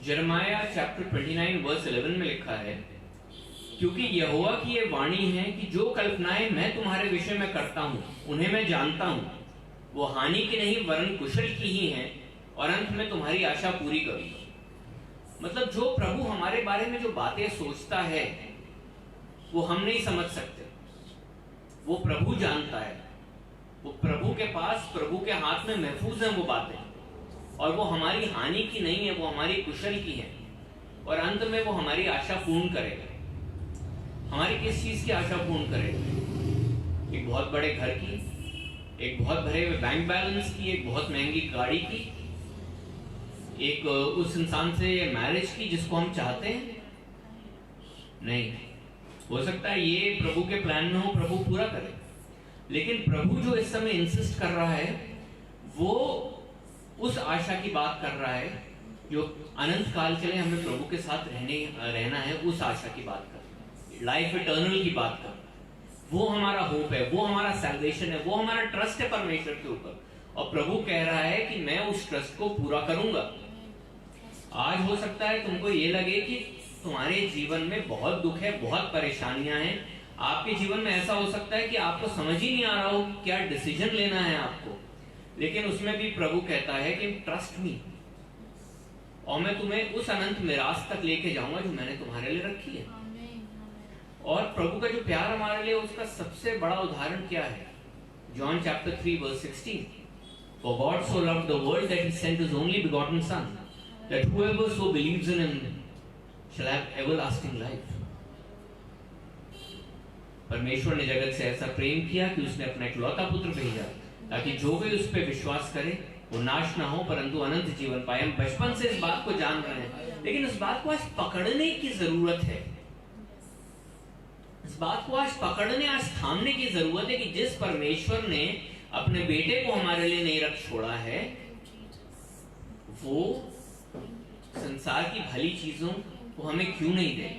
यिर्मयाह चैप्टर 29 वर्स 11 में लिखा है, क्योंकि यहोवा की ये वाणी है कि जो कल्पनाएं मैं तुम्हारे विषय में करता हूं उन्हें मैं जानता हूं, वो हानि की नहीं वरन कुशल की ही हैं, और अंत में तुम्हारी आशा पूरी करूंगा। मतलब जो प्रभु हमारे बारे में जो बातें सोचता है वो हम नहीं समझ सकते, वो प्रभु जानता है। वो प्रभु के पास, प्रभु के हाथ में महफूज है वो बातें, और वो हमारी हानि की नहीं है, वो हमारी कुशल की है, और अंत में वो हमारी आशा पूर्ण करेगा। हमारी किस चीज की आशा पूर्ण करेगा? एक बहुत बड़े घर की, एक बहुत भरे हुए बैंक बैलेंस की, एक बहुत महंगी गाड़ी की, एक उस इंसान से मैरिज की जिसको हम चाहते हैं? नहीं। हो सकता है ये प्रभु के प्लान में हो, प्रभु पूरा करे, लेकिन प्रभु जो इस समय इंसिस्ट कर रहा है वो उस आशा की बात कर रहा है जो अनंत काल के लिए हमें प्रभु के साथ रहना है। उस आशा की बात कर, लाइफ इटर्नल की बात कर। वो हमारा होप है, वो हमारा सैल्वेशन है, वो हमारा ट्रस्ट है परमेश्वर के ऊपर, और प्रभु कह रहा है कि मैं उस ट्रस्ट को पूरा करूंगा। आज हो सकता है तुमको ये लगे कि तुम्हारे जीवन में बहुत दुख है, बहुत परेशानियां हैं, आपके जीवन में ऐसा हो सकता है कि आपको समझ ही नहीं आ रहा हो क्या डिसीजन लेना है आपको, लेकिन उसमें भी प्रभु कहता है कि ट्रस्ट मी, और मैं तुम्हें उस अनंत मिरास तक लेके जाऊंगा जो मैंने तुम्हारे लिए रखी है। और प्रभु का जो प्यार हमारे लिए, उसका सबसे बड़ा उदाहरण क्या है? John chapter 3 verse 16, For God so loved the world that he sent his only begotten son, that whoever so believes in him shall have everlasting life. परमेश्वर ने जगत से ऐसा प्रेम किया कि उसने अपना इकलौता पुत्र भेजा, ताकि जो भी उस पर विश्वास करे वो नाश ना हो परंतु अनंत जीवन पाए। हम बचपन से इस बात को जान रहे हैं, लेकिन इस बात को आज पकड़ने की जरूरत है। इस बात को आज पकड़ने, आज थामने की जरूरत है कि जिस परमेश्वर ने अपने बेटे को हमारे लिए नहीं रख छोड़ा है, वो संसार की भली चीजों को हमें क्यों नहीं दे,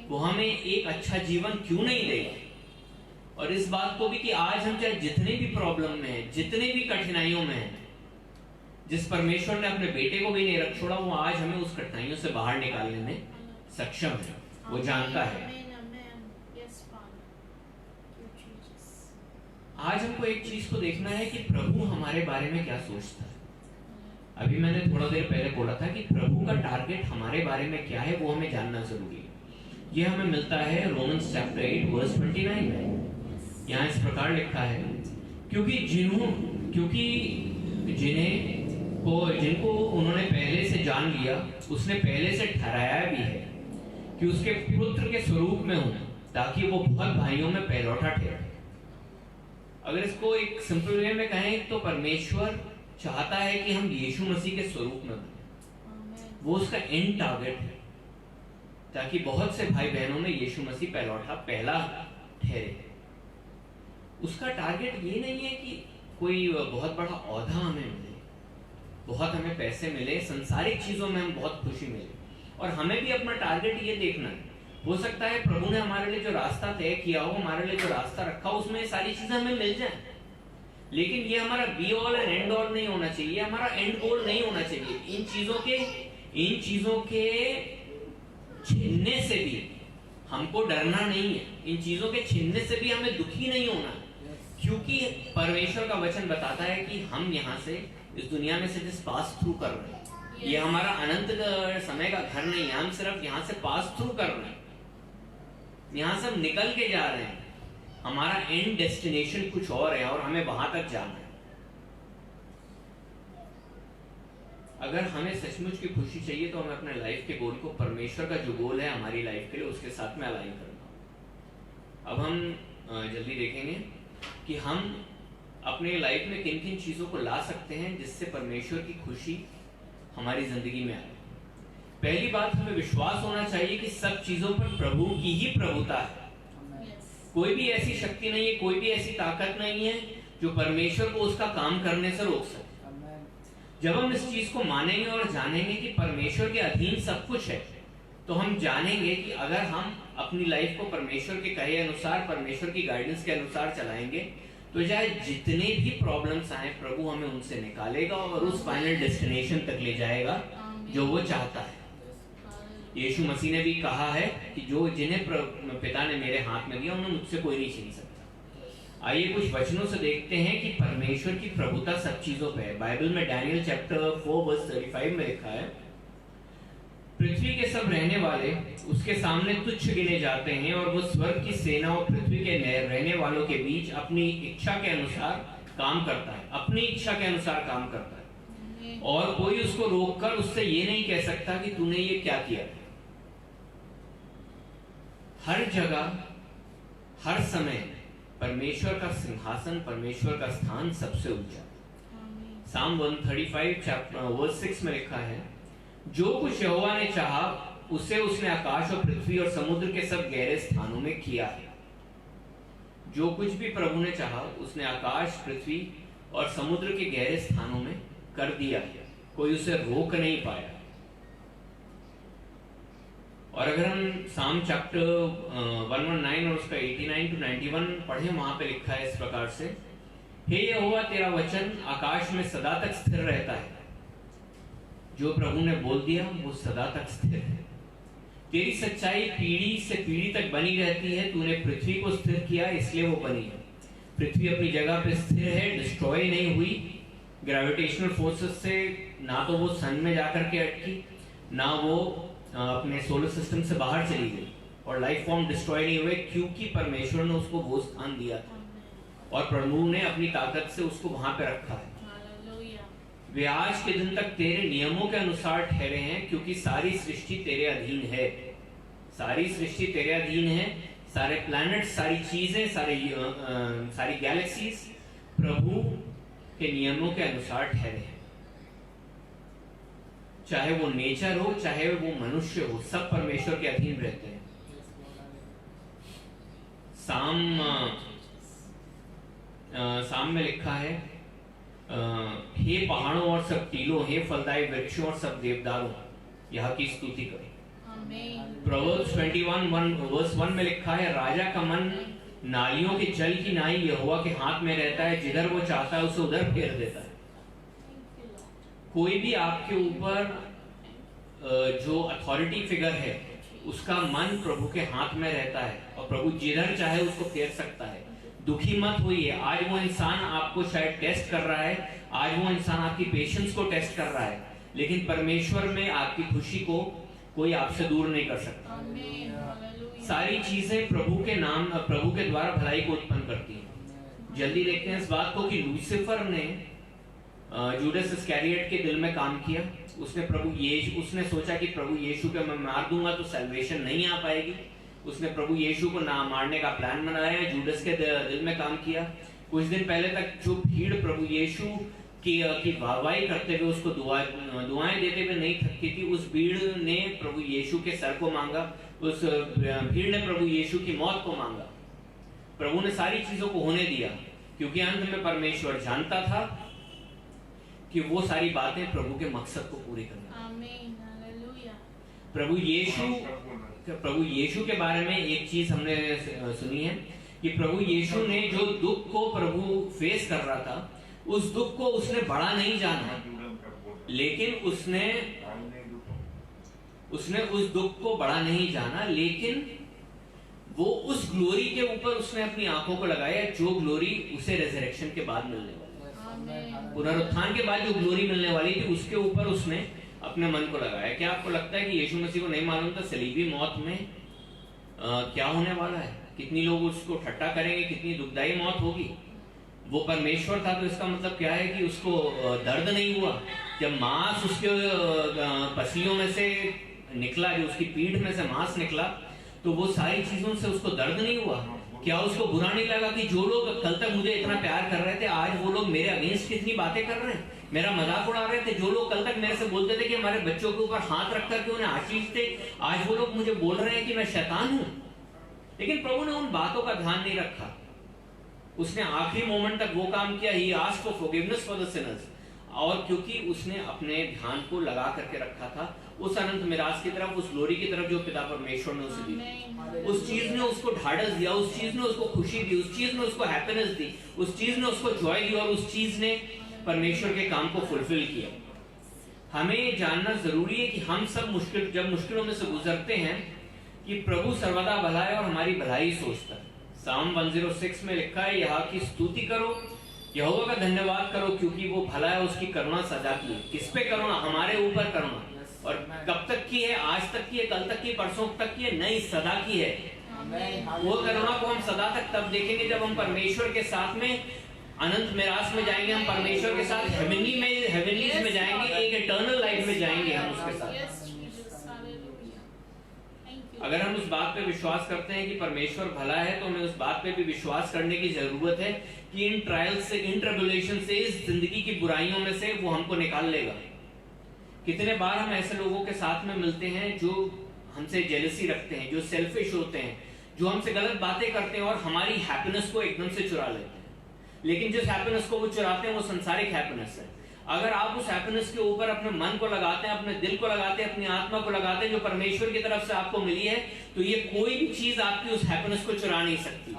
वो हमें एक अच्छा जीवन क्यों नहीं दे। और इस बात को भी कि आज हम चाहे जितने भी प्रॉब्लम में हैं, जितने भी कठिनाइयों में हैं, जिस परमेश्वर ने अपने बेटे को भी नहीं रख छोड़ा, वो आज हमें उस कठिनाइयों से बाहर निकालने में सक्षम है, वो जानता है। आज हमको एक चीज को देखना है कि प्रभु हमारे बारे में क्या सोचता है। अभी मैंने थोड़ा देर पहले बोला था कि प्रभु का टारगेट हमारे बारे में क्या है, वो हमें जानना जरूरी है। ये हमें मिलता है रोमन्स चैप्टर 8 वर्स 29 में। यहाँ इस प्रकार लिखा है, जिनको उन्होंने पहले से जान लिया, उसने पहले से ठहराया भी है कि उसके पुत्र के स्वरूप में हो, ताकि वो बहुत भाइयों में पहलौठा ठहरे। अगर इसको एक सिंपल वे में कहें तो परमेश्वर चाहता है कि हम यीशु मसीह के स्वरूप में बने, वो उसका एंड टारगेट है, ताकि बहुत से भाई बहनों में यीशु मसीह पहलौठा पहला ठहरे। उसका टारगेट ये नहीं है कि कोई बहुत बड़ा औहदा हमें मिले, बहुत हमें पैसे मिले, संसारिक चीजों में हम बहुत खुशी मिले, और हमें भी अपना टारगेट ये देखना है। हो सकता है प्रभु ने हमारे लिए जो रास्ता तय किया हो, हमारे लिए जो रास्ता रखा हो, उसमें सारी चीजें हमें मिल जाए, लेकिन ये हमारा be all and and all नहीं होना चाहिए, ये हमारा एंड गोल नहीं होना चाहिए। इन चीजों के छीनने से भी हमको डरना नहीं है, इन चीजों के छीनने से भी हमें दुखी नहीं होना, क्योंकि परमेश्वर का वचन बताता है कि हम यहाँ से इस दुनिया में से जिस पास थ्रू कर रहे हैं, ये हमारा अनंत समय का घर नहीं है, हम सिर्फ यहाँ से पास थ्रू कर रहे हैं, यहाँ से हम निकल के जा रहे हैं, हमारा एंड डेस्टिनेशन कुछ और है और हमें वहां तक जाना है। अगर हमें सचमुच की खुशी चाहिए तो हमें अपने लाइफ के गोल को, परमेश्वर का जो गोल है हमारी लाइफ के लिए, उसके साथ में अलाइन करना। अब हम जल्दी देखेंगे कि हम अपने लाइफ में किन किन चीजों को ला सकते हैं जिससे परमेश्वर की खुशी हमारी जिंदगी में आए। पहली बात, हमें विश्वास होना चाहिए कि सब चीजों पर प्रभु की ही प्रभुता है। कोई भी ऐसी शक्ति नहीं है, कोई भी ऐसी ताकत नहीं है जो परमेश्वर को उसका काम करने से रोक सके। जब हम इस चीज को मानेंगे और जानेंगे कि परमेश्वर के अधीन सब कुछ है, तो हम जानेंगे कि अगर हम अपनी लाइफ को परमेश्वर के कहे अनुसार, परमेश्वर की गाइडेंस के अनुसार चलाएंगे, तो चाहे जितने भी प्रॉब्लम्स आए प्रभु हमें उनसे निकालेगा और उस फाइनल डेस्टिनेशन तक ले जाएगा जो वो चाहता है। यीशु मसीह ने भी कहा है कि जो जिन्हें पिता ने मेरे हाथ में दिया उन्हें मुझसे कोई नहीं छीन सकता। आइए कुछ वचनों से देखते हैं कि परमेश्वर की प्रभुता सब चीजों पे है। बाइबल में डैनियल चैप्टर 4 वर्स 35 में लिखा है, पृथ्वी के सब रहने वाले उसके सामने तुच्छ गिने जाते हैं और वो स्वर्ग की सेना और पृथ्वी के रहने वालों के बीच अपनी इच्छा के अनुसार काम करता है, अपनी इच्छा के अनुसार काम करता है, और कोई उसको रोककर उससे ये नहीं कह सकता कि तूने ये क्या किया। हर जगह हर समय परमेश्वर का सिंहासन, परमेश्वर का स्थान सबसे ऊंचा। साम 135 चैप्टर वर्स 6 में लिखा है, जो कुछ यहोवा ने चाहा उसे उसने आकाश और पृथ्वी और समुद्र के सब गहरे स्थानों में किया है। जो कुछ भी प्रभु ने चाहा उसने आकाश, पृथ्वी और समुद्र के गहरे स्थानों में कर दिया है, कोई उसे रोक नहीं पाया। और अगर हम साम चैप्टर 119 और उसका 89 to 91 पढ़े, वहां पे लिखा है इस प्रकार से, हे यहोवा तेरा वचन आकाश में सदा तक स्थिर रहता है। जो प्रभु ने बोल दिया वो सदा तक स्थिर है। तेरी सच्चाई पीढ़ी से पीढ़ी तक बनी रहती है। तूने पृथ्वी को स्थिर किया इसलिए वो बनी है। पृथ्वी अपनी जगह पे स्थिर है, डिस्ट्रॉय नहीं हुई ग्रेविटेशनल फोर्सेस से। ना तो वो सन में जाकर के अटकी, ना वो अपने सोलर सिस्टम से बाहर चली गई, और लाइफ फॉर्म डिस्ट्रॉय नहीं हुए, क्योंकि परमेश्वर ने उसको वो स्थान दिया था और प्रभु ने अपनी ताकत से उसको वहां पे रखा है। वे आज के दिन तक तेरे नियमों के अनुसार ठहरे हैं, क्योंकि सारी सृष्टि तेरे अधीन है। सारी सृष्टि तेरे अधीन है, सारे प्लैनेट, सारी चीजें, सारी गैलेक्सीज प्रभु के नियमों के अनुसार ठहरे हैं। चाहे वो नेचर हो, चाहे वो मनुष्य हो, सब परमेश्वर के अधीन रहते हैं। साम में लिखा है, हे पहाड़ों और सब टीलों, हे फलदायी वृक्षों और सब देवदारों, यहाँ की स्तुति करें। प्रोवर्ब्स 21:1 में लिखा है, राजा का मन नालियों के जल की नाई यहोवा के हाथ में रहता है, जिधर वो चाहता है उसे उधर फेर देता है। कोई भी आपके ऊपर जो अथॉरिटी फिगर है उसका मन प्रभु के हाथ में रहता है, और प्रभु जिधर चाहे उसको फेर सकता है। दुखी मत होइए। आज वो इंसान आपको शायद टेस्ट कर रहा है, आज वो इंसान आपकी पेशेंस को टेस्ट कर रहा है, लेकिन परमेश्वर में आपकी खुशी को कोई आपसे दूर नहीं कर सकता। सारी चीजें प्रभु के नाम, प्रभु के द्वारा भलाई को उत्पन्न करती हैं। जल्दी देखते हैं इस बात को कि लूसीफर ने जूडस इस्करियोट के दिल में काम किया। उसने सोचा कि प्रभु यीशु को मैं मार दूंगा तो सैल्वेशन नहीं आ पाएगी। उसने प्रभु यीशु को ना मारने का प्लान बनाया, जूडस के दिल में काम किया। कुछ दिन पहले तक जो भीड़ प्रभु यीशु की वाहवाही करते हुए उसको दुआएं देते हुए नहीं थकती थी, उस भीड़ ने प्रभु यीशु के सर को मांगा, उस भीड़ ने प्रभु यीशु की मौत को मांगा। प्रभु ने सारी चीजों को होने दिया, क्योंकि अंत में परमेश्वर जानता था कि वो सारी बातें प्रभु के मकसद को पूरी करना। प्रभु यीशु के बारे में एक चीज हमने सुनी है कि प्रभु यीशु ने जो दुख को प्रभु फेस कर रहा था, उस दुख को उसने बड़ा नहीं जाना, लेकिन उसने उस दुख को बड़ा नहीं जाना, लेकिन वो उस ग्लोरी के ऊपर उसने अपनी आंखों को लगाया, जो ग्लोरी उसे रेजरेक्शन के बाद मिलने वाली, पुनरुत्थान के बाद जो ग्लोरी मिलने वाली थी, उसके ऊपर उसने अपने मन को लगाया। क्या आपको लगता है कि यीशु मसीह को नहीं मालूम था सलीबी मौत में क्या होने वाला है? कितनी लोग उसको ठट्टा करेंगे, कितनी दुखदाई मौत होगी? वो परमेश्वर था, तो इसका मतलब क्या है कि उसको दर्द नहीं हुआ? जब मांस उसके पसलियों में से निकला, जो उसकी पीठ में से मांस निकला, तो वो सारी चीजों से उसको दर्द नहीं हुआ? क्या उसको बुरा नहीं लगा कि जो लोग कल तक मुझे इतना प्यार कर रहे थे, आज वो लोग मेरे अगेंस्ट कितनी बातें कर रहे हैं, मेरा मजाक उड़ा रहे थे? जो लोग कल तक मेरे से बोलते थे कि हमारे बच्चों के ऊपर हाथ रख करके उन्हें आशीष थे, आज वो लोग मुझे बोल रहे हैं कि मैं शैतान हूं। लेकिन प्रभु ने उन बातों का ध्यान नहीं रखा। उसने आखिरी मोमेंट तक वो काम किया। He asked for forgiveness for the Sinners. और क्योंकि उसने अपने ध्यान को लगा करके रखा था उस अनंत मिराज की तरफ, उस ग्लोरी की तरफ जो पिता परमेश्वर ने उसे दी। उस चीज ने उसको ढाढ़स दिया, उस चीज ने उसको खुशी दी, उस चीज ने उसको हैप्पीनेस दी, उस चीज ने उसको जॉय दी, और उस चीज ने परमेश्वर के काम को फुलफिल किया। हमें जानना जरूरी है कि हम सब जब मुश्किलों में से गुजरते हैं कि प्रभु सर्वदा भला है और हमारी भलाई सोचता है। साम 106 में लिखा है, यहाँ की स्तुति करो, यहोवा का धन्यवाद करो, क्योंकि वो भला है, उसकी करुणा सदा की है। किस पे करुणा? हमारे ऊपर करुणा। और कब तक की है? आज तक की है, कल तक की, परसों तक की है? नहीं, सदा की है। वो करुणा को हम सदा तक तब देखेंगे जब हम परमेश्वर के साथ में अनंत मिरास में जाएंगे, हम परमेश्वर के साथ हेवनलीज में जाएंगे, एक इटर्नल लाइफ में जाएंगे हम उसके साथ। अगर हम उस बात पे विश्वास करते हैं कि परमेश्वर भला है, तो हमें उस बात पे भी विश्वास करने की जरूरत है कि इन ट्रायल्स से, इन ट्रिब्युलेशन से, इस जिंदगी की बुराइयों में से वो हमको निकाल लेगा। कितने बार हम ऐसे लोगों के साथ में मिलते हैं जो हमसे जेलसी रखते हैं, जो सेल्फिश होते हैं, जो हमसे गलत बातें करते हैं और हमारी हैप्पीनेस को एकदम से चुरा लेते हैं। लेकिन जिस हैप्पीनेस को वो चुराते हैं वो संसारिक हैप्पीनेस है। अगर आप उस हैप्पीनेस के ऊपर अपने मन को लगाते हैं, अपने दिल को लगाते हैं, अपनी आत्मा को लगाते हैं, जो परमेश्वर की तरफ से आपको मिली है, तो ये कोई भी चीज आपकी उस हैप्पीनेस को चुरा नहीं सकती।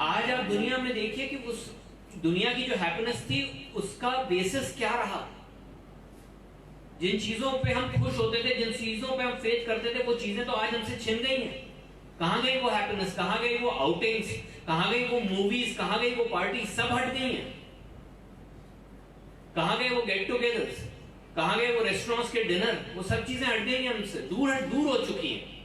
आज आप दुनिया में देखिए कि उस दुनिया की जो हैप्पीनेस थी उसका बेसिस क्या रहा। जिन चीजों पे हम खुश होते थे, जिन चीजों पे हम फेथ करते थे, वो चीजें तो आज हमसे छिन गई हैं। कहां गई वो हैप्पीनेस? कहां गई वो आउटिंग्स? कहां गई वो मूवीज? कहां गई वो पार्टी? सब हट गई हैं। कहां गए वो गेट टुगेदर्स? कहां गए वो रेस्टोरेंट्स के डिनर? वो सब चीजें हट गई हैं, हमसे दूर हो चुकी हैं।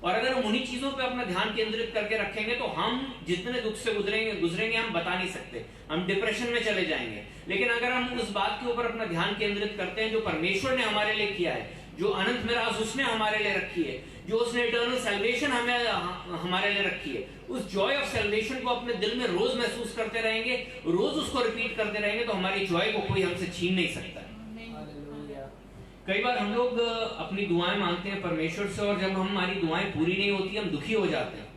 और अगर हम उन्हीं चीजों पे अपना ध्यान केंद्रित करके रखेंगे तो हम जितने दुख से गुजरेंगे हम बता नहीं सकते, हम डिप्रेशन में चले जाएंगे। लेकिन अगर हम उस बात के ऊपर अपना ध्यान केंद्रित करते हैं जो परमेश्वर ने हमारे लिए किया है, जो अनंत मिराज उसने हमारे लिए रखी है, जो उसने इटर्नल सैल्वेशन हमारे लिए रखी है, उस जॉय ऑफ सैल्वेशन को अपने दिल में रोज महसूस करते रहेंगे, रोज उसको रिपीट करते रहेंगे, तो हमारी जॉय को कोई हमसे छीन नहीं सकता। कई बार हम लोग अपनी दुआएं मांगते हैं परमेश्वर से, और जब हमारी दुआएं पूरी नहीं होती हम दुखी हो जाते हैं।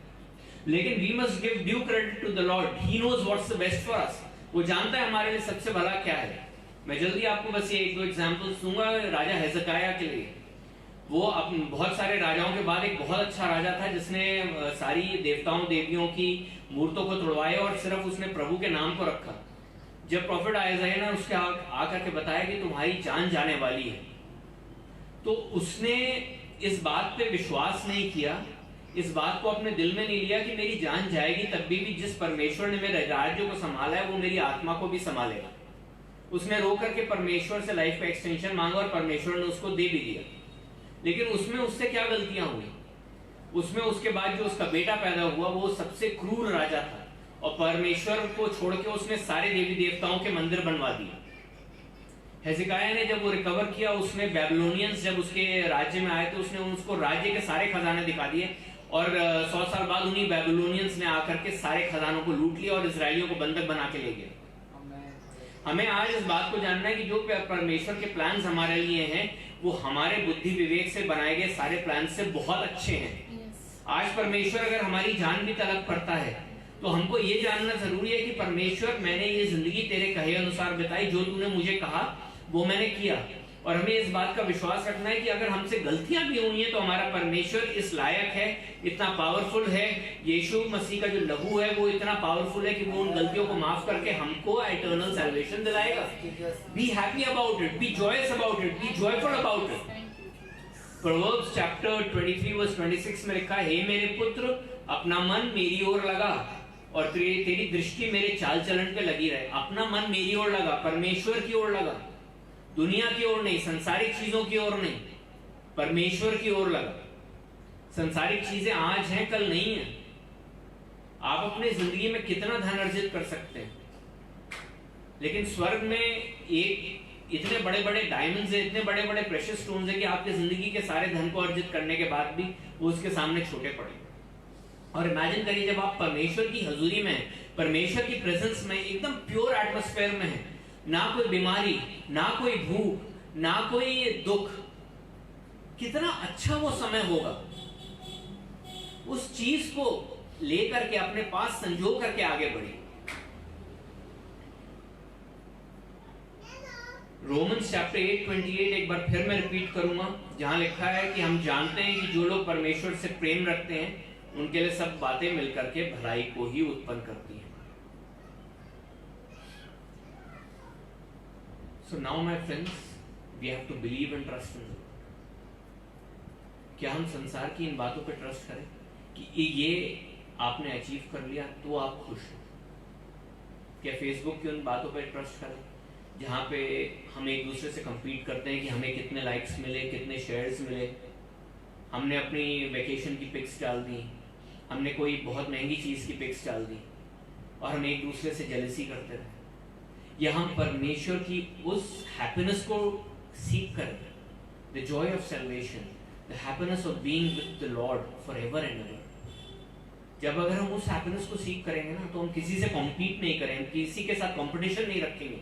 लेकिन we must give due credit to the Lord, he knows what's the best for us. वो जानता है हमारे लिए सबसे भला क्या है। मैं जल्दी आपको बस ये एक दो एग्जांपल्स दूंगा राजा हेzekiah के लिए। वो बहुत सारे राजाओं के बाद एक बहुत अच्छा राजा था जिसने सारी देवताओं देवियों की मूर्तों को तोड़वाया और सिर्फ उसने प्रभु के नाम को रखा। जब प्रॉफिट आयजाया ने उसके आकर के बताया कि तुम्हारी जान जाने वाली है, तो उसने इस बात पे विश्वास नहीं किया, इस बात को अपने दिल में नहीं लिया कि मेरी जान जाएगी, तब भी जिस परमेश्वर ने मेरे राज्य को संभाला है वो मेरी आत्मा को भी संभालेगा। उसने रो करके परमेश्वर से लाइफ का एक्सटेंशन मांगा और परमेश्वर ने उसको दे भी दिया। लेकिन उसमें उससे क्या गलतियां हुई? उसमें उसके बाद जो उसका बेटा पैदा हुआ वो सबसे क्रूर राजा था, और परमेश्वर को छोड़ के उसने सारे देवी देवताओं के मंदिर बनवा दिए। हेzekiah ने जब वो रिकवर किया, उसने बेबीलोनियंस जब उसके राज्य में आए तो उसने उसको राज्य के सारे खजाने दिखा दिए, और 100 साल बाद उन्हीं बेबीलोनियंस ने आकर के सारे खजानों को लूट लिया और इजरायलियों को बंधक बना के ले गए। हमें आज इस बात को जानना है कि जो परमेश्वर के प्लान्स हमारे लिए हैं वो हमारे बुद्धि विवेक से बनाए गए सारे प्लान से बहुत अच्छे हैं। आज परमेश्वर अगर हमारी जान भी तलब करता है तो हमको ये जानना जरूरी है कि परमेश्वर, मैंने ये जिंदगी तेरे कहे अनुसार बिताई, जो तूने मुझे कहा वो मैंने किया। और हमें इस बात का विश्वास रखना है कि अगर हमसे गलतियां भी हुई हैं तो हमारा परमेश्वर इस लायक है, इतना पावरफुल है, यीशु मसीह का जो लहू है वो इतना पावरफुल है कि वो उन गलतियों को माफ करके हमको इटर्नल सैल्वेशन दिलाएगा। Be happy about it, be joyous about it, be joyful about it. Proverbs chapter 23 verse 26 में लिखा है, हे मेरे पुत्र अपना मन मेरी ओर लगा और तेरी दृष्टि मेरे चाल चलन पे लगी रहे। अपना मन मेरी ओर लगा, परमेश्वर की ओर लगा, दुनिया की ओर नहीं, संसारिक चीजों की ओर नहीं, परमेश्वर की ओर लगा। संसारिक चीजें आज हैं कल नहीं है। आप अपनी जिंदगी में कितना धन अर्जित कर सकते हैं, लेकिन स्वर्ग में एक इतने बड़े बड़े डायमंड्स है, इतने बड़े बड़े प्रेशियस स्टोन्स है कि आपके जिंदगी के सारे धन को अर्जित करने के बाद भी वो उसके सामने छोटे पड़े। और इमेजिन करिए जब आप परमेश्वर की हजूरी में, परमेश्वर की प्रेजेंस में, एकदम प्योर एटमॉस्फेयर में है, ना कोई बीमारी, ना कोई भूख, ना कोई दुख, कितना अच्छा वो समय होगा। उस चीज को लेकर के अपने पास संजो करके आगे बढ़े। रोमन्स चैप्टर 8:28 एक बार फिर मैं रिपीट करूंगा, जहां लिखा है कि हम जानते हैं कि जो लोग परमेश्वर से प्रेम रखते हैं उनके लिए सब बातें मिलकर के भलाई को ही उत्पन्न करती हैं। So now my friends, we have to believe and trust in God. क्या हम संसार की इन बातों पे ट्रस्ट करें कि ये आपने अचीव कर लिया तो आप खुश हो? क्या फेसबुक की उन बातों पे ट्रस्ट करें जहाँ पे हम एक दूसरे से compete करते हैं कि हमें कितने लाइक्स मिले, कितने शेयर्स मिले, हमने अपनी वेकेशन की पिक्स डाल दी, हमने कोई बहुत महंगी चीज़ की पिक्स डाल दी और हम एक दूसरे से जेलसी करते रहे? या हम परमेश्वर की उस हैप्पीनेस को सीख करें, the Joy of salvation, the happiness of being with the Lord forever and ever. जब अगर हम उस हैप्पीनेस को सीख करेंगे ना, तो हम किसी से कॉम्पीट नहीं करेंगे, किसी के साथ कंपटीशन नहीं रखेंगे।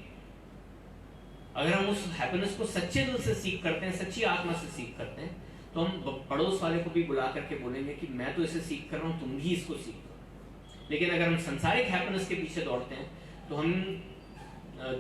अगर हम उस हैप्पीनेस को सच्चे दिल से सीख करते हैं, सच्ची आत्मा से सीख करते हैं, तो हम पड़ोस वाले को भी बुला करके बोलेंगे कि मैं तो इसे सीख कर रहा हूँ, तुम भी इसको सीखो। लेकिन अगर हम संसारिक हैप्पीनेस के पीछे दौड़ते हैं तो हम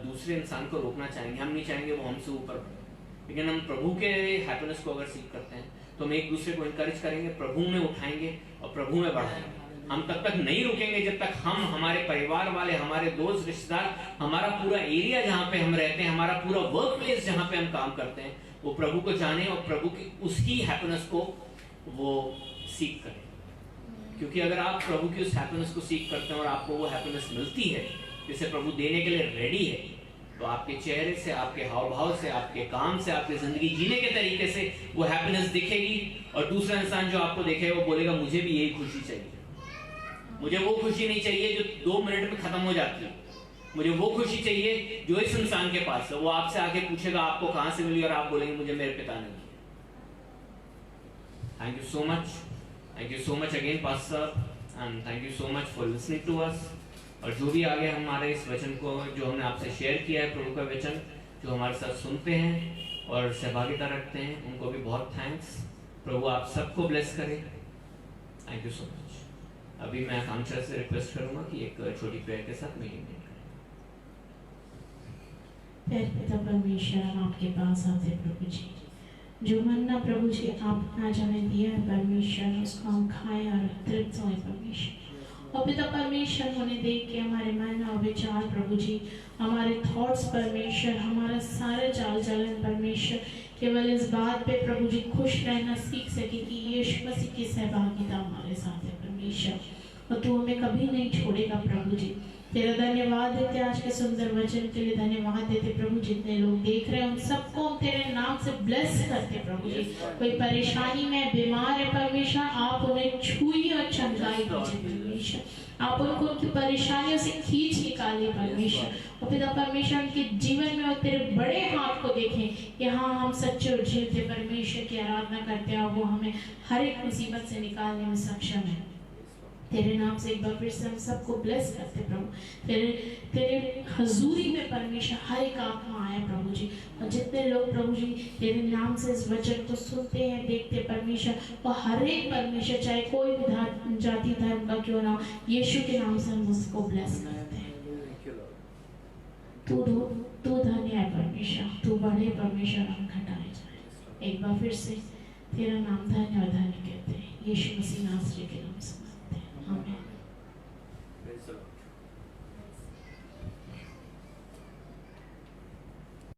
दूसरे इंसान को रोकना चाहेंगे, हम नहीं चाहेंगे वो हमसे ऊपर बढ़े। लेकिन हम प्रभु के हैप्पीनेस को अगर सीख करते हैं तो हम एक दूसरे को इनकरेज करेंगे, प्रभु में उठाएंगे और प्रभु में बढ़ाएंगे। हम तब तक नहीं रुकेंगे जब तक हम, हमारे परिवार वाले, हमारे दोस्त, रिश्तेदार, हमारा पूरा एरिया जहाँ पे हम रहते हैं, हमारा पूरा वर्क प्लेस जहाँ पे हम काम करते हैं, वो प्रभु को जाने और प्रभु की उसकी हैप्पीनेस को वो सीख करें। क्योंकि अगर आप प्रभु की उस हैप्पीनेस को सीख करते हैं और आपको वो हैप्पीनेस मिलती है जिसे प्रभु देने के लिए रेडी है, तो आपके चेहरे से, आपके हाव भाव से, आपके काम से, आपकी जिंदगी जीने के तरीके से वो हैप्पीनेस दिखेगी। और दूसरा इंसान जो आपको देखेगा वो बोलेगा मुझे भी यही खुशी चाहिए, मुझे वो खुशी नहीं चाहिए जो 2 मिनट में खत्म हो जाती है, मुझे वो खुशी चाहिए जो इस इंसान के पास है। वो आपसे आके पूछेगा आपको कहां से मिली और आप बोलेंगे मुझे मेरे पिता ने दी। Thank you so much, thank you so much again pastor, and thank you so much for listening to us. और जो भी आगे हमारे इस वचन को जो हमने आपसे शेयर किया है, प्रभु का वचन जो हमारे साथ सुनते हैं और सहभागिता रखते हैं, उनको भी बहुत थैंक्स। प्रभु आप सबको ब्लेस करे। Thank you so much. अभी मैं आकांक्षा से रिक्वेस्ट करूंगा कि एक छोटी प्रेयर के साथ मीटिंग करें। पिता परमेश्वर, हम आपके पास आते प्रभु जी, जो मन्ना प्रभु जी आपने आज हमें दिया है परमेश्वर, उसको हम खाएं और तृप्त हों परमेश्वर। और पिता परमेश्वर, उन्हें देख के हमारे मन और विचार प्रभु जी, हमारे थॉट्स परमेश्वर, हमारा सारा चाल चलन परमेश्वर, केवल इस बात पे प्रभु जी खुश रहना सीख सके कि यीशु मसीह की सहभागिता हमारे साथ है परमेश्वर, और तू हमें कभी नहीं छोड़ेगा प्रभु जी। तेरा धन्यवाद देते आज के सुंदर वचन के लिए, धन्यवाद देते प्रभु। जितने लोग देख रहे हैं उन सबको हम तेरे नाम से ब्लेस करते प्रभु जी। कोई परेशानी में बीमार है परमेश्वर, आप उन्हें छुइए और चमकाइए परमेश्वर, आप उनको उनकी परेशानियों से खींच निकालिए परमेश्वर। और पिता परमेश्वर, उनके जीवन में और तेरे बड़े हाथ को देखें कि हाँ, हम सच्चे और जीते परमेश्वर की आराधना करते हैं और वो हमें हर एक मुसीबत से निकालने में सक्षम है। तेरे नाम से एक बार फिर से हम सबको ब्लेस करते प्रभु। तेरे हजूरी में परमेश्वर हर एक आत्मा आए प्रभु जी, और जितने लोग प्रभु जी तेरे नाम से इस वचन को सुनते हैं, देखते परमेश्वर, और हर एक परमेश्वर चाहे कोई भी जाति धर्म का क्यों ना, यीशु के नाम से हम उसको ब्लेस करते हैं। तू धन्य है परमेश्वर, तू बढ़े परमेश्वर, हम घटाए जाए। एक बार फिर से तेरा नाम धन्य और धन्य कहते हैं, यीशु मसीह नासरी के नाम से। Amen.